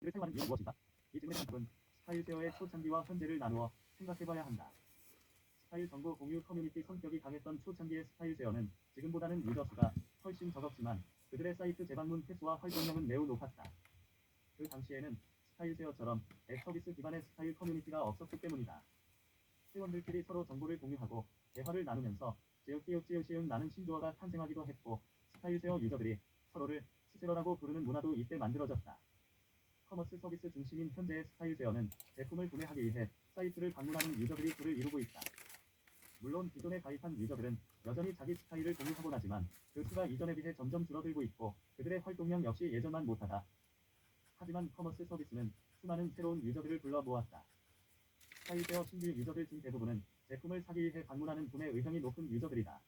그를 사용하는 이유는 무엇인가? 이 질문의 답은 스타일쉐어의 초창기와 현재를 나누어 생각해봐야 한다. 스타일 정보 공유 커뮤니티 성격이 강했던 초창기의 스타일쉐어는 지금보다는 유저 수가 훨씬 적었지만 그들의 사이트 재방문 횟수와 활동량은 매우 높았다. 그 당시에는 스타일쉐어처럼 앱 서비스 기반의 스타일 커뮤니티가 없었기 때문이다. 회원들끼리 서로 정보를 공유하고 대화를 나누면서 찌읒찌읒찌읒 나는 신조어가 탄생하기도 했고 스타일쉐어 유저들이 서로를 스쉐러라고 부르는 문화도 이때 만들어졌다. 커머스 서비스 중심인 현재의 스타일쉐어는 제품을 구매하기 위해 사이트를 방문하는 유저들이 수를 이루고 있다. 물론 기존에 가입한 유저들은 여전히 자기 스타일을 공유하곤 하지만 그 수가 이전에 비해 점점 줄어들고 있고 그들의 활동량 역시 예전만 못하다. 하지만 커머스 서비스는 수많은 새로운 유저들을 불러 모았다. 스타일쉐어 신규 유저들 중 대부분은 제품을 사기 위해 방문하는 구매 의향이 높은 유저들이다.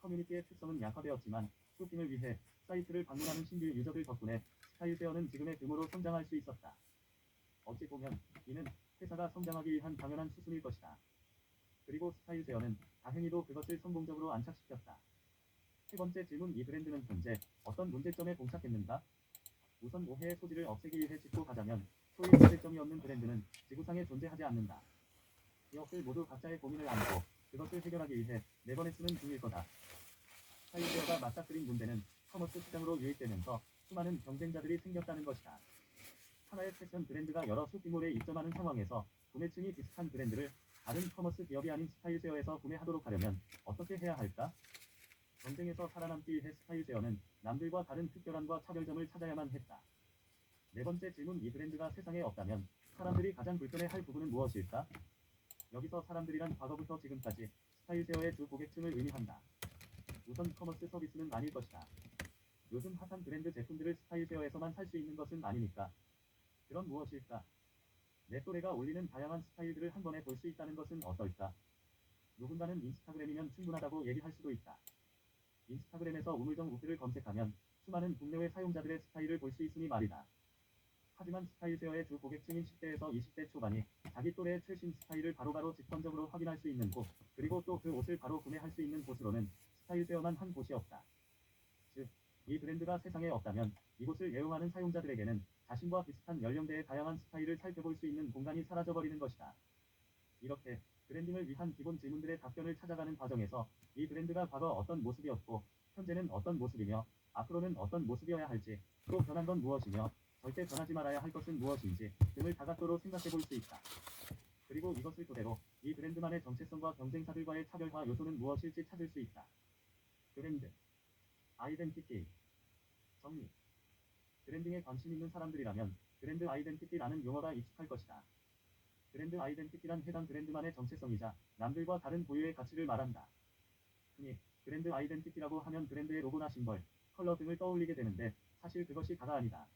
커뮤니티의 특성은 약화되었지만 쇼핑을 위해 사이트를 방문하는 신규 유저들 덕분에 스타일쉐어는 지금의 규모로 성장할 수 있었다. 어찌 보면 이는 회사가 성장하기 위한 당연한 수순일 것이다. 그리고 스타일쉐어는 다행히도 그것을 성공적으로 안착시켰다. 세 번째 질문, 이 브랜드는 현재 어떤 문제점에 봉착했는가? 우선 오해의 소지를 없애기 위해 짚고 가자면 소위 문제점이 없는 브랜드는 지구상에 존재하지 않는다. 기업들 모두 각자의 고민을 안고 그것을 해결하기 위해 매번 애쓰는 중일 거다. 스타일쉐어가 맞닥뜨린 문제는 커머스 시장으로 유입되면서 수많은 경쟁자들이 생겼다는 것이다. 하나의 패션 브랜드가 여러 쇼핑몰에 입점하는 상황에서 구매층이 비슷한 브랜드를 다른 커머스 기업이 아닌 스타일쉐어에서 구매하도록 하려면 어떻게 해야 할까? 경쟁에서 살아남기 위해 스타일쉐어는 남들과 다른 특별함과 차별점을 찾아야만 했다. 네 번째 질문, 이 브랜드가 세상에 없다면 사람들이 가장 불편해할 부분은 무엇일까? 여기서 사람들이란 과거부터 지금까지 스타일쉐어의 주 고객층을 의미한다. 우선 커머스 서비스는 아닐 것이다. 요즘 핫한 브랜드 제품들을 스타일쉐어에서만 살 수 있는 것은 아니니까. 그럼 무엇일까? 내 또래가 올리는 다양한 스타일들을 한 번에 볼 수 있다는 것은 어떨까? 누군가는 인스타그램이면 충분하다고 얘기할 수도 있다. 인스타그램에서 우물정 우프를 검색하면 수많은 국내외 사용자들의 스타일을 볼 수 있으니 말이다. 하지만 스타일쉐어의 주 고객층인 10대에서 20대 초반이 자기 또래의 최신 스타일을 바로바로 직관적으로 확인할 수 있는 곳, 그리고 또 그 옷을 바로 구매할 수 있는 곳으로는 스타일쉐어만 한 곳이 없다. 즉, 이 브랜드가 세상에 없다면 이곳을 애용하는 사용자들에게는 자신과 비슷한 연령대의 다양한 스타일을 살펴볼 수 있는 공간이 사라져버리는 것이다. 이렇게 브랜딩을 위한 기본 질문들의 답변을 찾아가는 과정에서 이 브랜드가 과거 어떤 모습이었고 현재는 어떤 모습이며 앞으로는 어떤 모습이어야 할지, 또 변한 건 무엇이며 절대 변하지 말아야 할 것은 무엇인지 등을 다각도로 생각해 볼 수 있다. 그리고 이것을 토대로 이 브랜드만의 정체성과 경쟁사들과의 차별화 요소는 무엇일지 찾을 수 있다. 브랜드 아이덴티티 정리. 브랜딩에 관심 있는 사람들이라면 브랜드 아이덴티티라는 용어가 익숙할 것이다. 브랜드 아이덴티티란 해당 브랜드만의 정체성이자 남들과 다른 고유의 가치를 말한다. 흔히 브랜드 아이덴티티라고 하면 브랜드의 로고나 심벌, 컬러 등을 떠올리게 되는데 사실 그것이 다가 아니다.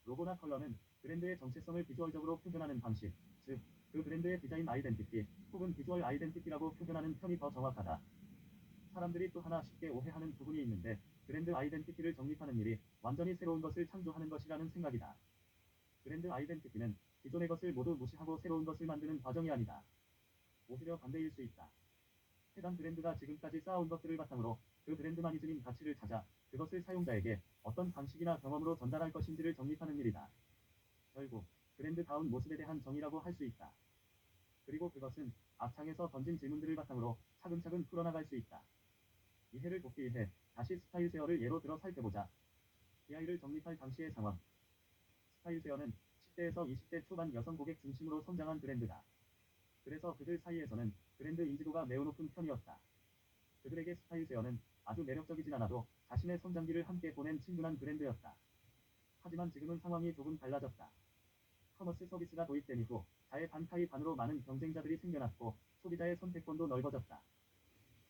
로고나 컬러는 브랜드의 정체성을 비주얼적으로 표현하는 방식, 즉, 그 브랜드의 디자인 아이덴티티 혹은 비주얼 아이덴티티라고 표현하는 편이 더 정확하다. 사람들이 또 하나 쉽게 오해하는 부분이 있는데 브랜드 아이덴티티를 정립하는 일이 완전히 새로운 것을 창조하는 것이라는 생각이다. 브랜드 아이덴티티는 기존의 것을 모두 무시하고 새로운 것을 만드는 과정이 아니다. 오히려 반대일 수 있다. 해당 브랜드가 지금까지 쌓아온 것들을 바탕으로 그 브랜드만이 지닌 가치를 찾아 그것을 사용자에게 어떤 방식이나 경험으로 전달할 것인지를 정립하는 일이다. 결국 브랜드다운 모습에 대한 정의라고 할 수 있다. 그리고 그것은 앞창에서 던진 질문들을 바탕으로 차근차근 풀어나갈 수 있다. 이해를 돕기 위해 다시 스타일쉐어를 예로 들어 살펴보자. BI를 정립할 당시의 상황. 스타일쉐어는 10대에서 20대 초반 여성 고객 중심으로 성장한 브랜드다. 그래서 그들 사이에서는 브랜드 인지도가 매우 높은 편이었다. 그들에게 스타일쉐어는 아주 매력적이진 않아도 자신의 성장기를 함께 보낸 친근한 브랜드였다. 하지만 지금은 상황이 조금 달라졌다. 커머스 서비스가 도입된 이후 자의 반타이 반으로 많은 경쟁자들이 생겨났고 소비자의 선택권도 넓어졌다.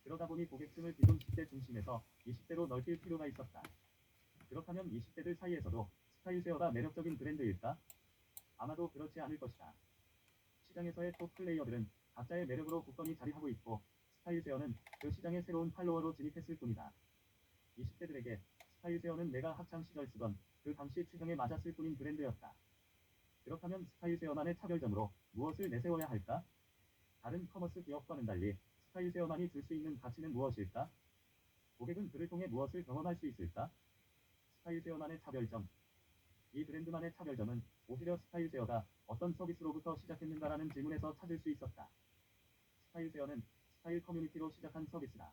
그러다 보니 고객층을 기존 10대 중심에서 20대로 넓힐 필요가 있었다. 그렇다면 20대들 사이에서도 스타일쉐어가 매력적인 브랜드일까? 아마도 그렇지 않을 것이다. 시장에서의 톱 플레이어들은 각자의 매력으로 굳건히 자리하고 있고 스타일쉐어는 그 시장의 새로운 팔로워로 진입했을 뿐이다. 20대들에게 스타일쉐어는 내가 학창 시절 쓰던 그 당시 취향에 맞았을 뿐인 브랜드였다. 그렇다면 스타일쉐어만의 차별점으로 무엇을 내세워야 할까? 다른 커머스 기업과는 달리 스타일쉐어만이 줄 수 있는 가치는 무엇일까? 고객은 그를 통해 무엇을 경험할 수 있을까? 스타일쉐어만의 차별점. 이 브랜드만의 차별점은 오히려 스타일세어가 어떤 서비스로부터 시작했는가라는 질문에서 찾을 수 있었다. 스타일세어는 스타일 커뮤니티로 시작한 서비스다.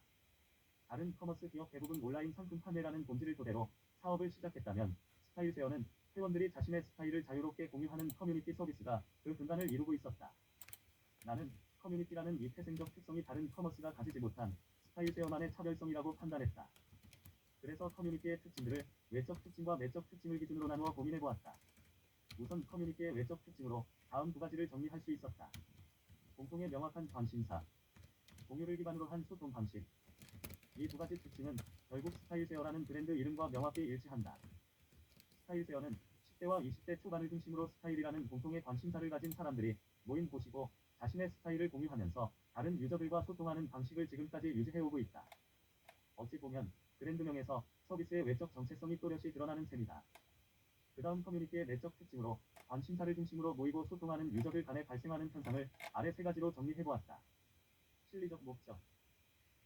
다른 커머스 기업 대부분 온라인 상품 판매라는 본질을 토대로 사업을 시작했다면 스타일세어는 회원들이 자신의 스타일을 자유롭게 공유하는 커뮤니티 서비스가 그 근간을 이루고 있었다. 나는 커뮤니티라는 이 태생적 특성이 다른 커머스가 가지지 못한 스타일세어만의 차별성이라고 판단했다. 그래서 커뮤니티의 특징들을 외적 특징과 내적 특징을 기준으로 나누어 고민해보았다. 우선 커뮤니티의 외적 특징으로 다음 두 가지를 정리할 수 있었다. 공통의 명확한 관심사, 공유를 기반으로 한 소통 방식. 이 두 가지 특징은 결국 스타일세어라는 브랜드 이름과 명확히 일치한다. 스타일세어는 10대와 20대 초반을 중심으로 스타일이라는 공통의 관심사를 가진 사람들이 모인 곳이고 자신의 스타일을 공유하면서 다른 유저들과 소통하는 방식을 지금까지 유지해오고 있다. 어찌 보면 브랜드명에서 서비스의 외적 정체성이 또렷이 드러나는 셈이다. 그 다음 커뮤니티의 내적 특징으로 관심사를 중심으로 모이고 소통하는 유저들 간에 발생하는 현상을 아래 세 가지로 정리해보았다. 실리적 목적,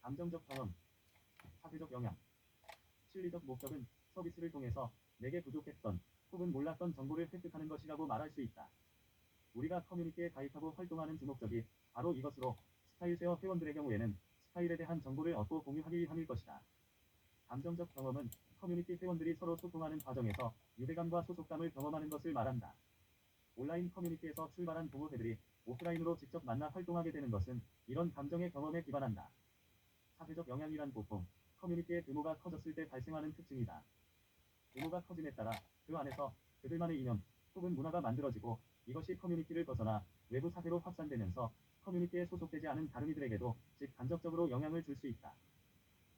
감정적 경험, 사회적 영향. 실리적 목적은 서비스를 통해서 내게 부족했던 혹은 몰랐던 정보를 획득하는 것이라고 말할 수 있다. 우리가 커뮤니티에 가입하고 활동하는 주목적이 바로 이것으로 스타일세어 회원들의 경우에는 스타일에 대한 정보를 얻고 공유하기 위함일 것이다. 감정적 경험은 커뮤니티 회원들이 서로 소통하는 과정에서 유대감과 소속감을 경험하는 것을 말한다. 온라인 커뮤니티에서 출발한 동호회들이 오프라인으로 직접 만나 활동하게 되는 것은 이런 감정의 경험에 기반한다. 사회적 영향이란 보통 커뮤니티의 규모가 커졌을 때 발생하는 특징이다. 규모가 커짐에 따라 그 안에서 그들만의 이념 혹은 문화가 만들어지고 이것이 커뮤니티를 벗어나 외부 사회로 확산되면서 커뮤니티에 소속되지 않은 다른 이들에게도 즉 간접적으로 영향을 줄 수 있다.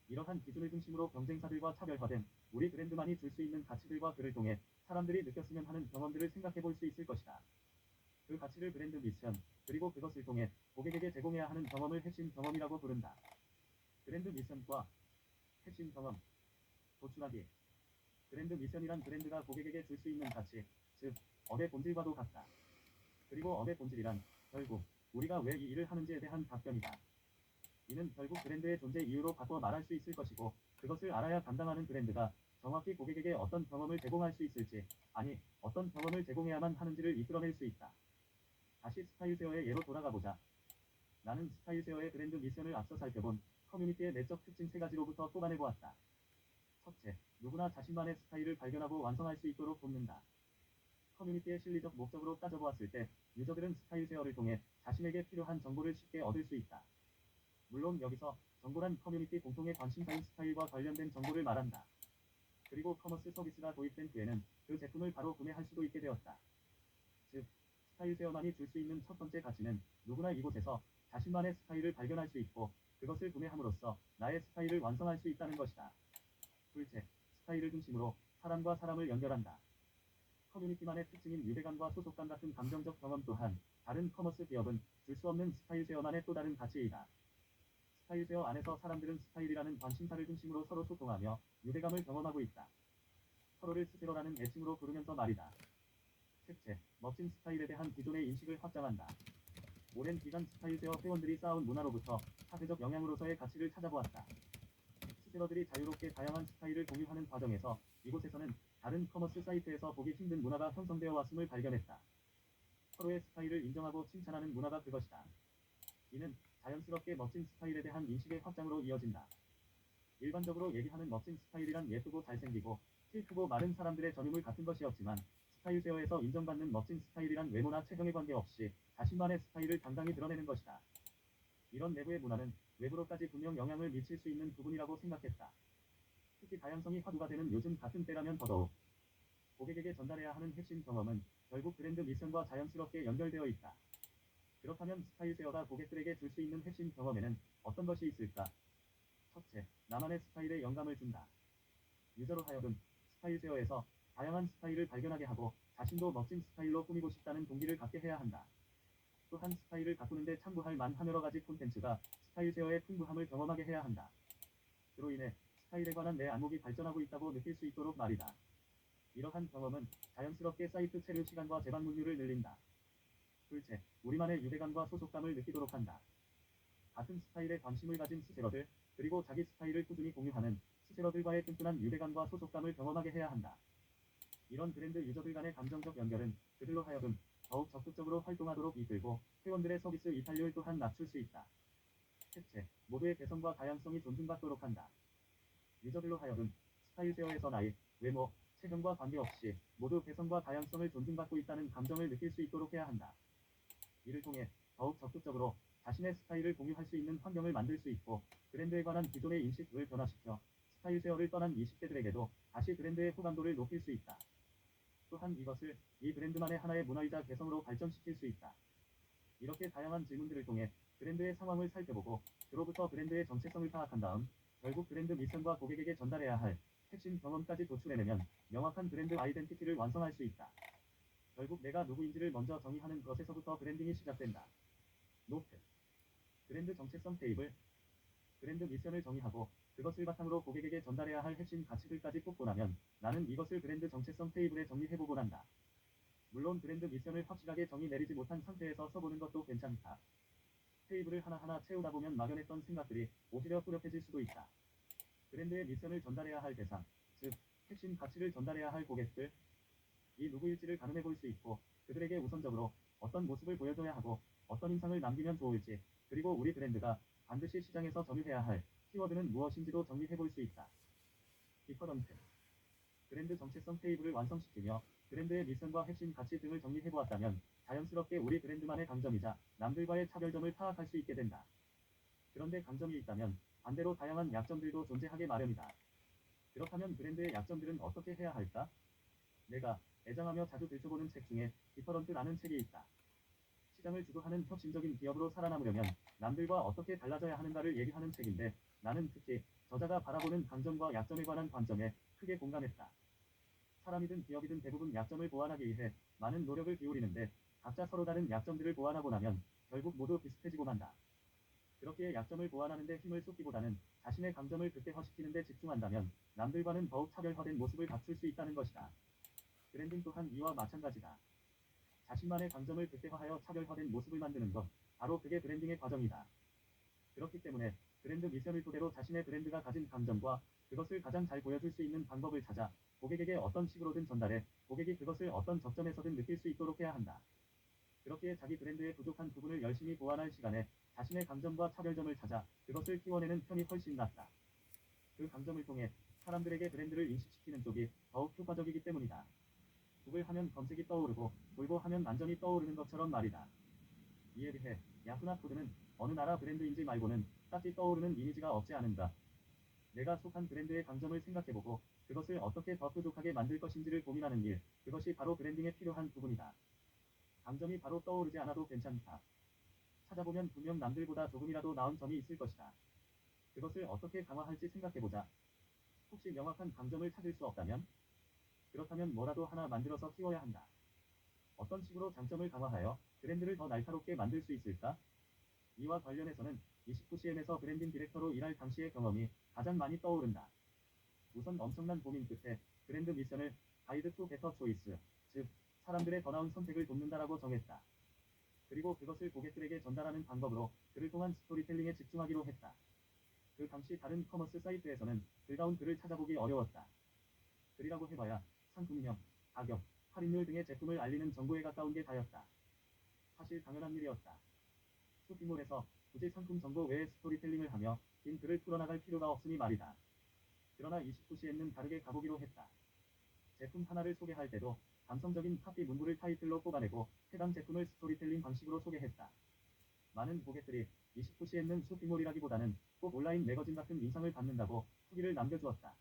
이러한 기준을 중심으로 경쟁사들과 차별화된 우리 브랜드만이 줄 수 있는 가치들과 그를 통해 사람들이 느꼈으면 하는 경험들을 생각해 볼 수 있을 것이다. 그 가치를 브랜드 미션, 그리고 그것을 통해 고객에게 제공해야 하는 경험을 핵심 경험이라고 부른다. 브랜드 미션과 핵심 경험, 도출하기. 브랜드 미션이란 브랜드가 고객에게 줄 수 있는 가치, 즉, 업의 본질과도 같다. 그리고 업의 본질이란 결국 우리가 왜 이 일을 하는지에 대한 답변이다. 이는 결국 브랜드의 존재 이유로 바꿔 말할 수 있을 것이고 그것을 알아야 담당하는 브랜드가 정확히 고객에게 어떤 경험을 제공할 수 있을지, 아니 어떤 경험을 제공해야만 하는지를 이끌어낼 수 있다. 다시 스타일세어의 예로 돌아가보자. 나는 스타일세어의 브랜드 미션을 앞서 살펴본 커뮤니티의 내적 특징 세 가지로부터 뽑아내보았다. 첫째, 누구나 자신만의 스타일을 발견하고 완성할 수 있도록 돕는다. 커뮤니티의 실리적 목적으로 따져보았을 때 유저들은 스타일세어를 통해 자신에게 필요한 정보를 쉽게 얻을 수 있다. 물론 여기서 정보란 커뮤니티 공통의 관심사인 스타일과 관련된 정보를 말한다. 그리고 커머스 서비스가 도입된 후에는 그 제품을 바로 구매할 수도 있게 되었다. 즉, 스타일세어만이 줄 수 있는 첫 번째 가치는 누구나 이곳에서 자신만의 스타일을 발견할 수 있고 그것을 구매함으로써 나의 스타일을 완성할 수 있다는 것이다. 둘째, 스타일을 중심으로 사람과 사람을 연결한다. 커뮤니티만의 특징인 유대감과 소속감 같은 감정적 경험 또한 다른 커머스 기업은 줄 수 없는 스타일세어만의 또 다른 가치이다. 스타일세어 안에서 사람들은 스타일이라는 관심사를 중심으로 서로 소통하며 유대감을 경험하고 있다. 서로를 스스로라는 애칭으로 부르면서 말이다. 셋째, 멋진 스타일에 대한 기존의 인식을 확장한다. 오랜 기간 스타일세어 회원들이 쌓아온 문화로부터 사회적 영향으로서의 가치를 찾아보았다. 스스로들이 자유롭게 다양한 스타일을 공유하는 과정에서 이곳에서는 다른 커머스 사이트에서 보기 힘든 문화가 형성되어 왔음을 발견했다. 서로의 스타일을 인정하고 칭찬하는 문화가 그것이다. 이는 자연스럽게 멋진 스타일에 대한 인식의 확장으로 이어진다. 일반적으로 얘기하는 멋진 스타일이란 예쁘고 잘생기고 키 크고 마른 사람들의 전유물 같은 것이었지만 스타일세어에서 인정받는 멋진 스타일이란 외모나 체형에 관계없이 자신만의 스타일을 당당히 드러내는 것이다. 이런 내부의 문화는 외부로까지 분명 영향을 미칠 수 있는 부분이라고 생각했다. 특히 다양성이 화두가 되는 요즘 같은 때라면 더더욱 고객에게 전달해야 하는 핵심 경험은 결국 브랜드 미션과 자연스럽게 연결되어 있다. 그렇다면 스타일세어가 고객들에게 줄 수 있는 핵심 경험에는 어떤 것이 있을까? 첫째, 나만의 스타일에 영감을 준다. 유저로 하여금 스타일세어에서 다양한 스타일을 발견하게 하고 자신도 멋진 스타일로 꾸미고 싶다는 동기를 갖게 해야 한다. 또한 스타일을 가꾸는데 참고할 만한 여러 가지 콘텐츠가 스타일세어의 풍부함을 경험하게 해야 한다. 그로 인해 스타일에 관한 내 안목이 발전하고 있다고 느낄 수 있도록 말이다. 이러한 경험은 자연스럽게 사이트 체류 시간과 재방문율을 늘린다. 둘째, 우리만의 유대감과 소속감을 느끼도록 한다. 같은 스타일에 관심을 가진 스세러들, 그리고 자기 스타일을 꾸준히 공유하는 스세러들과의 끈끈한 유대감과 소속감을 경험하게 해야 한다. 이런 브랜드 유저들 간의 감정적 연결은 그들로 하여금 더욱 적극적으로 활동하도록 이끌고 회원들의 서비스 이탈률 또한 낮출 수 있다. 셋째, 모두의 개성과 다양성이 존중받도록 한다. 유저들로 하여금 스타일쉐어에서 나이, 외모, 체형과 관계없이 모두 개성과 다양성을 존중받고 있다는 감정을 느낄 수 있도록 해야 한다. 이를 통해 더욱 적극적으로 자신의 스타일을 공유할 수 있는 환경을 만들 수 있고 브랜드에 관한 기존의 인식을 변화시켜 스타일쉐어를 떠난 20대들에게도 다시 브랜드의 호감도를 높일 수 있다. 또한 이것을 이 브랜드만의 하나의 문화이자 개성으로 발전시킬 수 있다. 이렇게 다양한 질문들을 통해 브랜드의 상황을 살펴보고 그로부터 브랜드의 정체성을 파악한 다음 결국 브랜드 미션과 고객에게 전달해야 할 핵심 경험까지 도출해내면 명확한 브랜드 아이덴티티를 완성할 수 있다. 결국 내가 누구인지를 먼저 정의하는 것에서부터 브랜딩이 시작된다. 노트. 브랜드 정체성 테이블. 브랜드 미션을 정의하고 그것을 바탕으로 고객에게 전달해야 할 핵심 가치들까지 뽑고 나면 나는 이것을 브랜드 정체성 테이블에 정리해보곤 한다. 물론 브랜드 미션을 확실하게 정의 내리지 못한 상태에서 써보는 것도 괜찮다. 테이블을 하나하나 채우다 보면 막연했던 생각들이 오히려 뚜렷해질 수도 있다. 브랜드의 미션을 전달해야 할 대상, 즉 핵심 가치를 전달해야 할 고객들, 이 누구일지를 가늠해 볼 수 있고 그들에게 우선적으로 어떤 모습을 보여줘야 하고 어떤 인상을 남기면 좋을지, 그리고 우리 브랜드가 반드시 시장에서 점유해야 할 키워드는 무엇인지도 정리해 볼 수 있다. 디퍼런트. 브랜드 정체성 테이블을 완성시키며 브랜드의 미션과 핵심 가치 등을 정리해 보았다면 자연스럽게 우리 브랜드만의 강점이자 남들과의 차별점을 파악할 수 있게 된다. 그런데 강점이 있다면 반대로 다양한 약점들도 존재하게 마련이다. 그렇다면 브랜드의 약점들은 어떻게 해야 할까? 내가 애정하며 자주 들춰보는 책 중에 디퍼런트라는 책이 있다. 시장을 주도하는 혁신적인 기업으로 살아남으려면 남들과 어떻게 달라져야 하는가를 얘기하는 책인데 나는 특히 저자가 바라보는 강점과 약점에 관한 관점에 크게 공감했다. 사람이든 기업이든 대부분 약점을 보완하기 위해 많은 노력을 기울이는데 각자 서로 다른 약점들을 보완하고 나면 결국 모두 비슷해지고 만다. 그렇기에 약점을 보완하는 데 힘을 쏟기보다는 자신의 강점을 극대화시키는 데 집중한다면 남들과는 더욱 차별화된 모습을 갖출 수 있다는 것이다. 브랜딩 또한 이와 마찬가지다. 자신만의 강점을 극대화하여 차별화된 모습을 만드는 것, 바로 그게 브랜딩의 과정이다. 그렇기 때문에 브랜드 미션을 토대로 자신의 브랜드가 가진 강점과 그것을 가장 잘 보여줄 수 있는 방법을 찾아 고객에게 어떤 식으로든 전달해 고객이 그것을 어떤 접점에서든 느낄 수 있도록 해야 한다. 그렇기에 자기 브랜드의 부족한 부분을 열심히 보완할 시간에 자신의 강점과 차별점을 찾아 그것을 키워내는 편이 훨씬 낫다. 그 강점을 통해 사람들에게 브랜드를 인식시키는 쪽이 더욱 효과적이기 때문이다. 구글 하면 검색이 떠오르고 돌보 하면 안전이 떠오르는 것처럼 말이다. 이에 비해 야후나 코드는 어느 나라 브랜드인지 말고는 딱히 떠오르는 이미지가 없지 않은가. 내가 속한 브랜드의 강점을 생각해보고 그것을 어떻게 더 뾰족하게 만들 것인지를 고민하는 일, 그것이 바로 브랜딩에 필요한 부분이다. 강점이 바로 떠오르지 않아도 괜찮다. 찾아보면 분명 남들보다 조금이라도 나은 점이 있을 것이다. 그것을 어떻게 강화할지 생각해보자. 혹시 명확한 강점을 찾을 수 없다면? 그렇다면 뭐라도 하나 만들어서 키워야 한다. 어떤 식으로 장점을 강화하여 브랜드를 더 날카롭게 만들 수 있을까? 이와 관련해서는 29CM에서 브랜딩 디렉터로 일할 당시의 경험이 가장 많이 떠오른다. 우선 엄청난 고민 끝에 브랜드 미션을 가이드 투 베터 초이스, 즉 사람들의 더 나은 선택을 돕는다라고 정했다. 그리고 그것을 고객들에게 전달하는 방법으로 그를 통한 스토리텔링에 집중하기로 했다. 그 당시 다른 커머스 사이트에서는 글다운 글을 찾아보기 어려웠다. 글이라고 해봐야 상품명, 가격, 할인율 등의 제품을 알리는 정보에 가까운 게 다였다. 사실 당연한 일이었다. 쇼핑몰에서 굳이 상품 정보 외에 스토리텔링을 하며 긴 글을 풀어나갈 필요가 없으니 말이다. 그러나 29시에는 다르게 가보기로 했다. 제품 하나를 소개할 때도 감성적인 카피 문구를 타이틀로 뽑아내고 해당 제품을 스토리텔링 방식으로 소개했다. 많은 고객들이 29시에는 쇼핑몰이라기보다는 꼭 온라인 매거진 같은 인상을 받는다고 후기를 남겨주었다.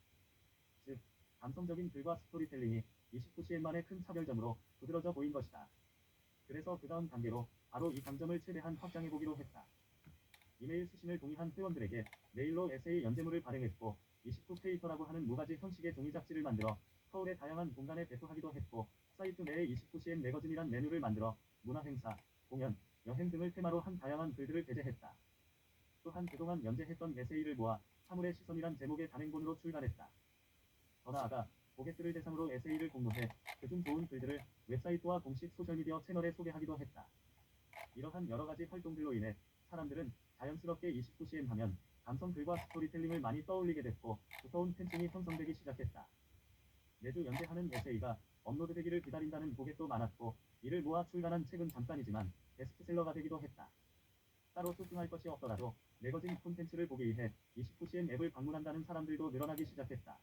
즉, 감성적인 글과 스토리텔링이 29시엔만의 큰 차별점으로 두드러져 보인 것이다. 그래서 그 다음 단계로 바로 이 강점을 최대한 확장해보기로 했다. 이메일 수신을 동의한 회원들에게 메일로 에세이 연재물을 발행했고 29페이퍼라고 하는 무가지 형식의 종이 잡지를 만들어 서울의 다양한 공간에 배포하기도 했고 사이트 내에 29시엔 매거진이란 메뉴를 만들어 문화행사, 공연, 여행 등을 테마로 한 다양한 글들을 게재했다. 또한 그동안 연재했던 에세이를 모아 사물의 시선이란 제목의 단행본으로 출간했다. 더 나아가 고객들을 대상으로 에세이를 공모해 그중 좋은 글들을 웹사이트와 공식 소셜미디어 채널에 소개하기도 했다. 이러한 여러가지 활동들로 인해 사람들은 자연스럽게 29시엔 하면 감성글과 스토리텔링을 많이 떠올리게 됐고 두터운 팬층이 형성되기 시작했다. 매주 연재하는 에세이가 업로드되기를 기다린다는 고객도 많았고 이를 모아 출간한 책은 잠깐이지만 베스트셀러가 되기도 했다. 따로 쇼핑할 것이 없더라도 매거진 콘텐츠를 보기 위해 29cm 앱을 방문한다는 사람들도 늘어나기 시작했다.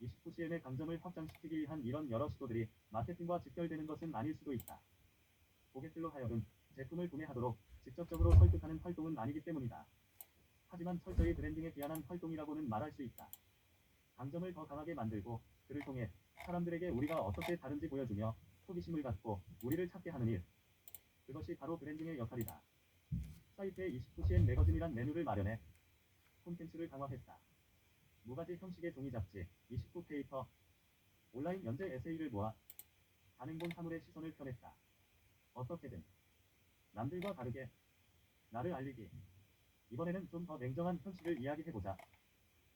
29cm의 강점을 확장시키기 위한 이런 여러 시도들이 마케팅과 직결되는 것은 아닐 수도 있다. 고객들로 하여금 제품을 구매하도록 직접적으로 설득하는 활동은 아니기 때문이다. 하지만 철저히 브랜딩에 비한한 활동이라고는 말할 수 있다. 강점을 더 강하게 만들고 그를 통해 사람들에게 우리가 어떻게 다른지 보여주며 호기심을 갖고 우리를 찾게 하는 일. 그것이 바로 브랜딩의 역할이다. 사이트에 29cm 매거진이란 메뉴를 마련해 콘텐츠를 강화했다. 무가지 형식의 종이 잡지, 29페이퍼, 온라인 연재 에세이를 모아 단행본 사물의 시선을 펴냈다. 어떻게든 남들과 다르게 나를 알리기. 이번에는 좀 더 냉정한 현실을 이야기해보자.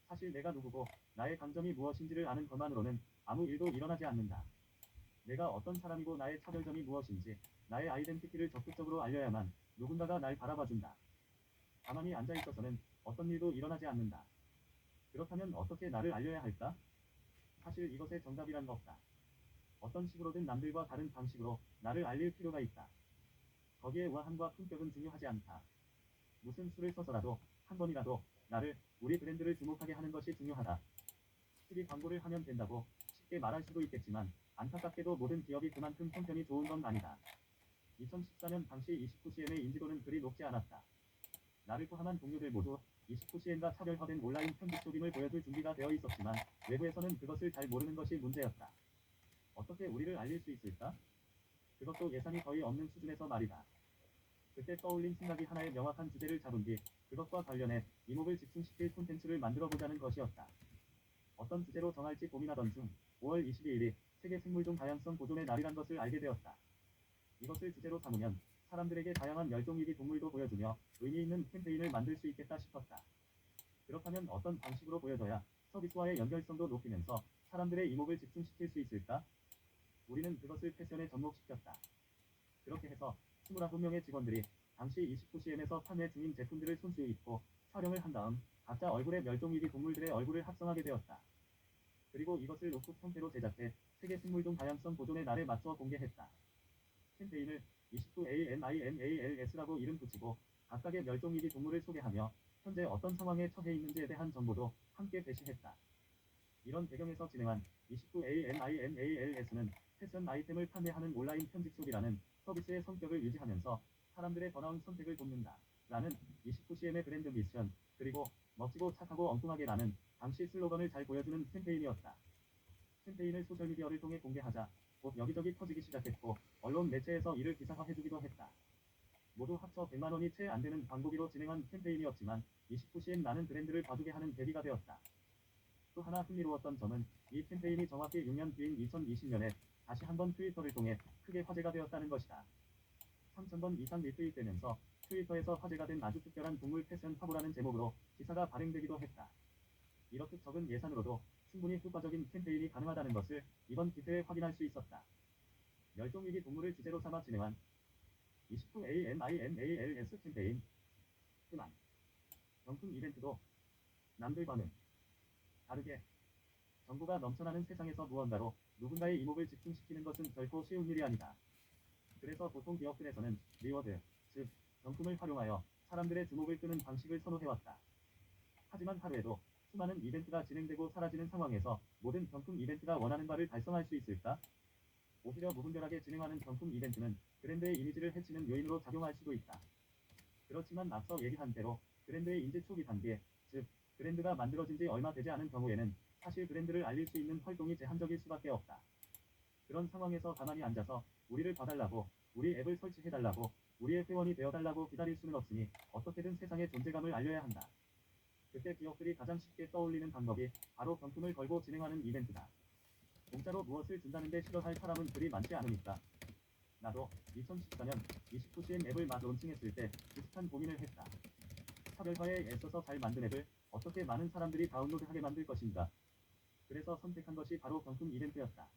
사실 내가 누구고 나의 강점이 무엇인지를 아는 것만으로는 아무 일도 일어나지 않는다. 내가 어떤 사람이고 나의 차별점이 무엇인지 나의 아이덴티티를 적극적으로 알려야만 누군가가 날 바라봐준다. 가만히 앉아있어서는 어떤 일도 일어나지 않는다. 그렇다면 어떻게 나를 알려야 할까? 사실 이것에 정답이란 없다. 어떤 식으로든 남들과 다른 방식으로 나를 알릴 필요가 있다. 거기에 우아함과 품격은 중요하지 않다. 무슨 수를 써서라도 한 번이라도 나를, 우리 브랜드를 주목하게 하는 것이 중요하다. TV 광고를 하면 된다고 쉽게 말할 수도 있겠지만 안타깝게도 모든 기업이 그만큼 형편이 좋은 건 아니다. 2014년 당시 29cm의 인지도는 그리 높지 않았다. 나를 포함한 동료들 모두 29cm과 차별화된 온라인 편집 쇼빔을 보여줄 준비가 되어 있었지만 외부에서는 그것을 잘 모르는 것이 문제였다. 어떻게 우리를 알릴 수 있을까? 그것도 예산이 거의 없는 수준에서 말이다. 그때 떠올린 생각이 하나의 명확한 주제를 잡은 뒤 그것과 관련해 이목을 집중시킬 콘텐츠를 만들어보자는 것이었다. 어떤 주제로 정할지 고민하던 중 5월 22일이 세계 생물종 다양성 보존의 날이란 것을 알게 되었다. 이것을 주제로 삼으면 사람들에게 다양한 멸종위기 동물도 보여주며 의미 있는 캠페인을 만들 수 있겠다 싶었다. 그렇다면 어떤 방식으로 보여줘야 서비스와의 연결성도 높이면서 사람들의 이목을 집중시킬 수 있을까? 우리는 그것을 패션에 접목시켰다. 그렇게 해서 29명의 직원들이 당시 29cm에서 판매 중인 제품들을 손수 입고 촬영을 한 다음 각자 얼굴에 멸종위기 동물들의 얼굴을 합성하게 되었다. 그리고 이것을 노트북 형태로 제작해 세계 생물종 다양성 보존의 날에 맞춰 공개했다. 캠페인을 29ANIMALS라고 이름 붙이고 각각의 멸종위기 동물을 소개하며 현재 어떤 상황에 처해 있는지에 대한 정보도 함께 게시했다. 이런 배경에서 진행한 29ANIMALS는 패션 아이템을 판매하는 온라인 편집숍이라는 서비스의 성격을 유지하면서 사람들의 더 나은 선택을 돕는다. 라는 29cm의 브랜드 미션, 그리고 멋지고 착하고 엉뚱하게라는 당시 슬로건을 잘 보여주는 캠페인이었다. 캠페인을 소셜미디어를 통해 공개하자 곧 여기저기 퍼지기 시작했고 언론 매체에서 이를 기사화해주기도 했다. 모두 합쳐 100만 원이 채 안 되는 광고비로 진행한 캠페인이었지만 29cm 나는 브랜드를 봐주게 하는 계기가 되었다. 또 하나 흥미로웠던 점은 이 캠페인이 정확히 6년 뒤인 2020년에 다시 한번 트위터를 통해 크게 화제가 되었다는 것이다. 3,000번 이상 리트윗되면서 트위터에서 화제가 된 아주 특별한 동물 패션 화보라는 제목으로 기사가 발행되기도 했다. 이렇듯 적은 예산으로도 충분히 효과적인 캠페인이 가능하다는 것을 이번 기회에 확인할 수 있었다. 멸종위기 동물을 주제로 삼아 진행한 29ANIMALS 캠페인. 그만. 경품 이벤트도 남들과는 다르게 정보가 넘쳐나는 세상에서 무언가로 누군가의 이목을 집중시키는 것은 결코 쉬운 일이 아니다. 그래서 보통 기업들에서는 리워드, 즉 경품을 활용하여 사람들의 주목을 끄는 방식을 선호해왔다. 하지만 하루에도 수많은 이벤트가 진행되고 사라지는 상황에서 모든 경품 이벤트가 원하는 바를 달성할 수 있을까? 오히려 무분별하게 진행하는 경품 이벤트는 브랜드의 이미지를 해치는 요인으로 작용할 수도 있다. 그렇지만 앞서 얘기한 대로 브랜드의 인지 초기 단계, 즉 브랜드가 만들어진 지 얼마 되지 않은 경우에는 사실 브랜드를 알릴 수 있는 활동이 제한적일 수밖에 없다. 그런 상황에서 가만히 앉아서 우리를 봐달라고, 우리 앱을 설치해달라고, 우리의 회원이 되어달라고 기다릴 수는 없으니 어떻게든 세상의 존재감을 알려야 한다. 그때 기업들이 가장 쉽게 떠올리는 방법이 바로 경품을 걸고 진행하는 이벤트다. 공짜로 무엇을 준다는데 싫어할 사람은 그리 많지 않으니까. 나도 2014년 29cm 앱을 막 론칭했을 때 비슷한 고민을 했다. 차별화에 애써서 잘 만든 앱을 어떻게 많은 사람들이 다운로드하게 만들 것인가. 그래서 선택한 것이 바로 경품 이벤트였다.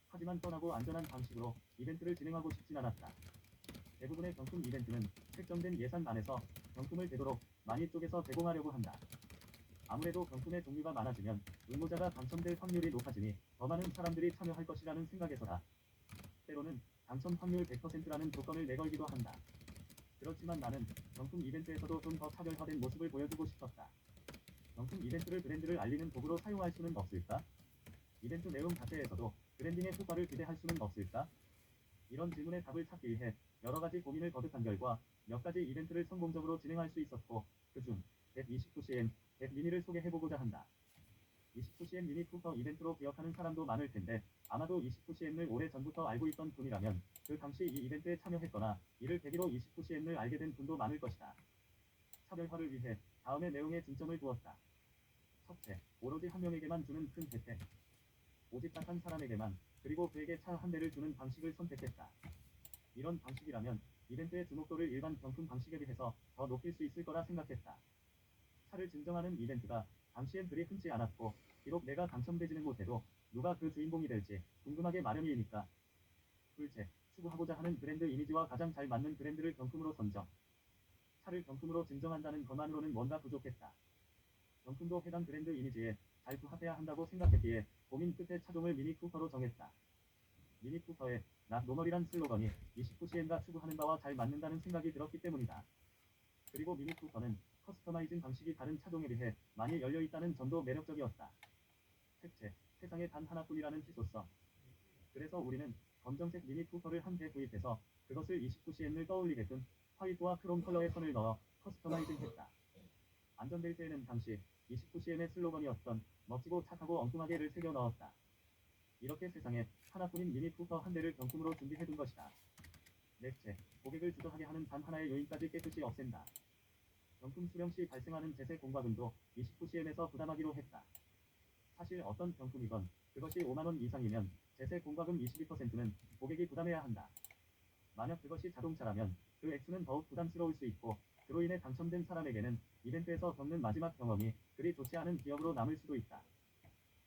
하지만 뻔하고 안전한 방식으로 이벤트를 진행하고 싶진 않았다. 대부분의 경품 이벤트는 책정된 예산 안에서 경품을 되도록 많이 쪼개서 제공하려고 한다. 아무래도 경품의 종류가 많아지면 응모자가 당첨될 확률이 높아지니 더 많은 사람들이 참여할 것이라는 생각에서다. 때로는 당첨 확률 100%라는 조건을 내걸기도 한다. 그렇지만 나는 경품 이벤트에서도 좀 더 차별화된 모습을 보여주고 싶었다. 경품 이벤트를 브랜드를 알리는 도구로 사용할 수는 없을까? 이벤트 내용 자체에서도 브랜딩의 효과를 기대할 수는 없을까? 이런 질문에 답을 찾기 위해 여러 가지 고민을 거듭한 결과 몇 가지 이벤트를 성공적으로 진행할 수 있었고, 그중 129cm 미니를 소개해보고자 한다. 29cm 미니 쿠퍼 이벤트로 기억하는 사람도 많을 텐데 아마도 29cm을 오래전부터 알고 있던 분이라면 그 당시 이 이벤트에 참여했거나 이를 계기로 29cm을 알게 된 분도 많을 것이다. 차별화를 위해 다음의 내용에 중점을 두었다. 첫째, 오로지 한 명에게만 주는 큰 혜택. 오직 딱 한 사람에게만, 그리고 그에게 차 한 대를 주는 방식을 선택했다. 이런 방식이라면 이벤트의 주목도를 일반 경품 방식에 비해서 더 높일 수 있을 거라 생각했다. 차를 증정하는 이벤트가 당시엔 그리 흔치 않았고, 비록 내가 당첨되지는 못해도 누가 그 주인공이 될지 궁금하게 마련이니까. 둘째, 추구하고자 하는 브랜드 이미지와 가장 잘 맞는 브랜드를 경품으로 선정. 차를 경품으로 증정한다는 것만으로는 뭔가 부족했다. 경품도 해당 브랜드 이미지에 잘 부합해야 한다고 생각했기에 고민 끝에 차종을 미니 쿠퍼로 정했다. 미니 쿠퍼의 나 노멀이란 슬로건이 29cm가 추구하는 바와 잘 맞는다는 생각이 들었기 때문이다. 그리고 미니 쿠퍼는 커스터마이징 방식이 다른 차종에 비해 많이 열려있다는 점도 매력적이었다. 셋째, 세상에 단 하나뿐이라는 희소성. 그래서 우리는 검정색 미니 쿠퍼를 한 대 구입해서 그것을 29cm을 떠올리게끔 화이트와 크롬 컬러의 선을 넣어 커스터마이징했다. 안전벨트에는 당시 29cm의 슬로건이었던 멋지고 착하고 엉뚱하게를 새겨 넣었다. 이렇게 세상에 하나뿐인 미니 쿠퍼 한 대를 경품으로 준비해둔 것이다. 넷째, 고객을 주저하게 하는 단 하나의 요인까지 깨끗이 없앤다. 경품 수령 시 발생하는 제세 공과금도 29cm에서 부담하기로 했다. 사실 어떤 경품이건 그것이 5만원 이상이면 제세 공과금 22%는 고객이 부담해야 한다. 만약 그것이 자동차라면 그 액수는 더욱 부담스러울 수 있고, 그로 인해 당첨된 사람에게는 이벤트에서 겪는 마지막 경험이 그리 좋지 않은 기억으로 남을 수도 있다.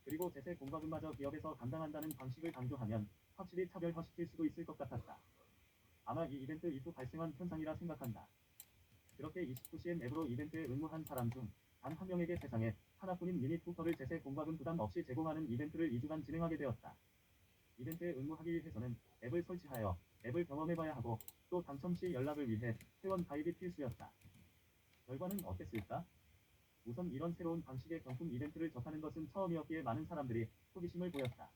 그리고 제세 공과금마저 기업에서 감당한다는 방식을 강조하면 확실히 차별화시킬 수도 있을 것 같았다. 아마 이 이벤트 이후 발생한 현상이라 생각한다. 그렇게 29cm 앱으로 이벤트에 응모한 사람 중 단 한 명에게 세상에 하나뿐인 미니 쿠퍼를 제세 공과금 부담 없이 제공하는 이벤트를 2주간 진행하게 되었다. 이벤트에 응모하기 위해서는 앱을 설치하여 앱을 경험해봐야 하고, 또 당첨 시 연락을 위해 회원 가입이 필수였다. 결과는 어땠을까? 우선 이런 새로운 방식의 경품 이벤트를 접하는 것은 처음이었기에 많은 사람들이 호기심을 보였다.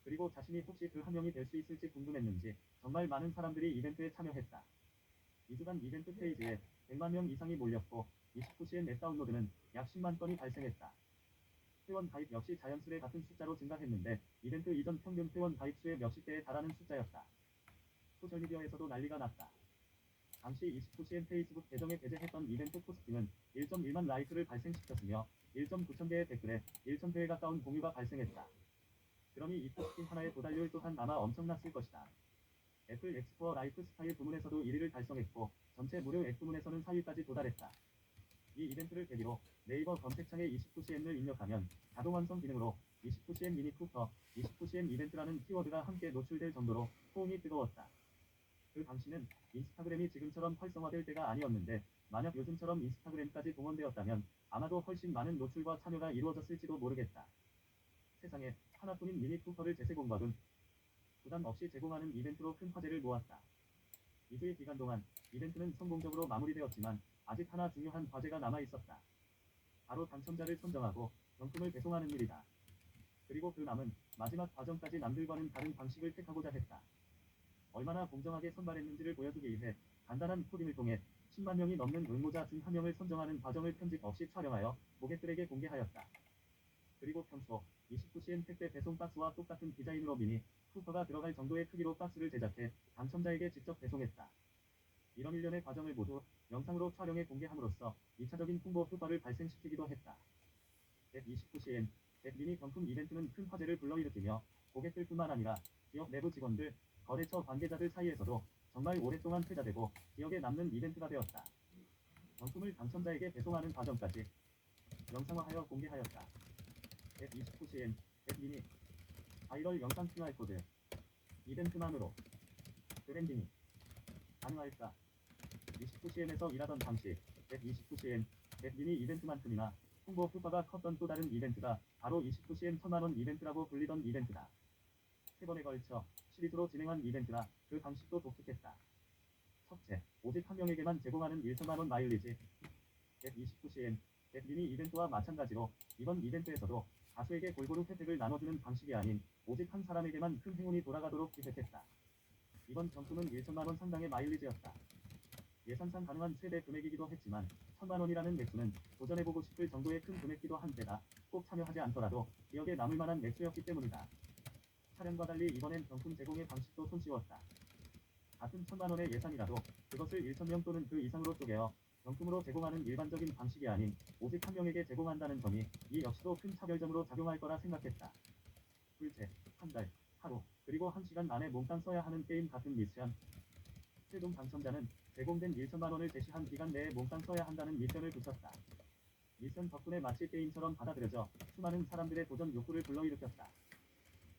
그리고 자신이 혹시 그 한 명이 될 수 있을지 궁금했는지 정말 많은 사람들이 이벤트에 참여했다. 2주간 이벤트 페이지에 100만 명 이상이 몰렸고 29cm 앱 다운로드는 약 10만 건이 발생했다. 회원 가입 역시 자연스레 같은 숫자로 증가했는데 이벤트 이전 평균 회원 가입 수의 몇십 배에 달하는 숫자였다. 소셜미디어에서도 난리가 났다. 당시 29cm 페이스북 계정에 게재했던 이벤트 포스팅은 1.1만 라이크를 발생시켰으며 1.9천 개의 댓글에 1,000회에 가까운 공유가 발생했다. 그러니 이 포스팅 하나의 도달률 또한 아마 엄청났을 것이다. 애플 앱스토어 라이프 스타일 부문에서도 1위를 달성했고 전체 무료 앱 부문에서는 4위까지 도달했다. 이 이벤트를 계기로 네이버 검색창에 29cm을 입력하면 자동 완성 기능으로 29cm 미니 쿠퍼, 29cm 이벤트라는 키워드가 함께 노출될 정도로 호응이 뜨거웠다. 그 당시는 인스타그램이 지금처럼 활성화될 때가 아니었는데 만약 요즘처럼 인스타그램까지 동원되었다면 아마도 훨씬 많은 노출과 참여가 이루어졌을지도 모르겠다. 세상에 하나뿐인 미니 쿠퍼를 제세 공과금 부담 없이 제공하는 이벤트로 큰 화제를 모았다. 2주의 기간 동안 이벤트는 성공적으로 마무리되었지만 아직 하나 중요한 과제가 남아 있었다. 바로 당첨자를 선정하고 경품을 배송하는 일이다. 그리고 그 남은 마지막 과정까지 남들과는 다른 방식을 택하고자 했다. 얼마나 공정하게 선발했는지를 보여주기 위해 간단한 코딩을 통해 10만 명이 넘는 응모자 중 한 명을 선정하는 과정을 편집 없이 촬영하여 고객들에게 공개하였다. 그리고 평소 29cm 택배 배송 박스와 똑같은 디자인으로 미니 쿠퍼가 들어갈 정도의 크기로 박스를 제작해 당첨자에게 직접 배송했다. 이런 일련의 과정을 모두 영상으로 촬영해 공개함으로써 2차적인 홍보 효과를 발생시키기도 했다. 129cm 미니 경품 이벤트는 큰 화제를 불러일으키며 고객들뿐만 아니라 기업 내부 직원들, 거래처 관계자들 사이에서도 정말 오랫동안 회자되고 기억에 남는 이벤트가 되었다. 경품을 당첨자에게 배송하는 과정까지 영상화하여 공개하였다. 129cm 미니 바이럴 영상 QR코드 이벤트만으로 브랜딩이 가능할까? 29cm에서 일하던 당시 129cm 미니 이벤트만큼이나 홍보 효과가 컸던 또 다른 이벤트가 바로 29cm 1000만원 이벤트라고 불리던 이벤트다. 3번에 걸쳐 시리즈로 진행한 이벤트라 그 방식도 독특했다. 첫째, 오직 한 명에게만 제공하는 1000만원 마일리지 129cm 겟미니 이벤트와 마찬가지로 이번 이벤트에서도 다수에게 골고루 혜택을 나눠주는 방식이 아닌 오직 한 사람에게만 큰 행운이 돌아가도록 기획했다. 이번 경품은 1000만원 상당의 마일리지였다. 예상상 가능한 최대 금액이기도 했지만 1000만원이라는 액수는 도전해보고 싶을 정도의 큰 금액기도 한데다 꼭 참여하지 않더라도 기억에 남을 만한 액수였기 때문이다. 차량과 달리 이번엔 경품 제공의 방식도 손쉬웠다. 같은 1000만원의 예산이라도 그것을 1000명 또는 그 이상으로 쪼개어 경품으로 제공하는 일반적인 방식이 아닌 오직 한 명에게 제공한다는 점이 이 역시도 큰 차별점으로 작용할 거라 생각했다. 둘째, 한 달, 하루, 그리고 1시간 만에 몽땅 써야 하는 게임 같은 미션. 최종 당첨자는 제공된 1000만원을 제시한 기간 내에 몽땅 써야 한다는 미션을 붙였다. 미션 덕분에 마치 게임처럼 받아들여져 수많은 사람들의 도전 욕구를 불러일으켰다.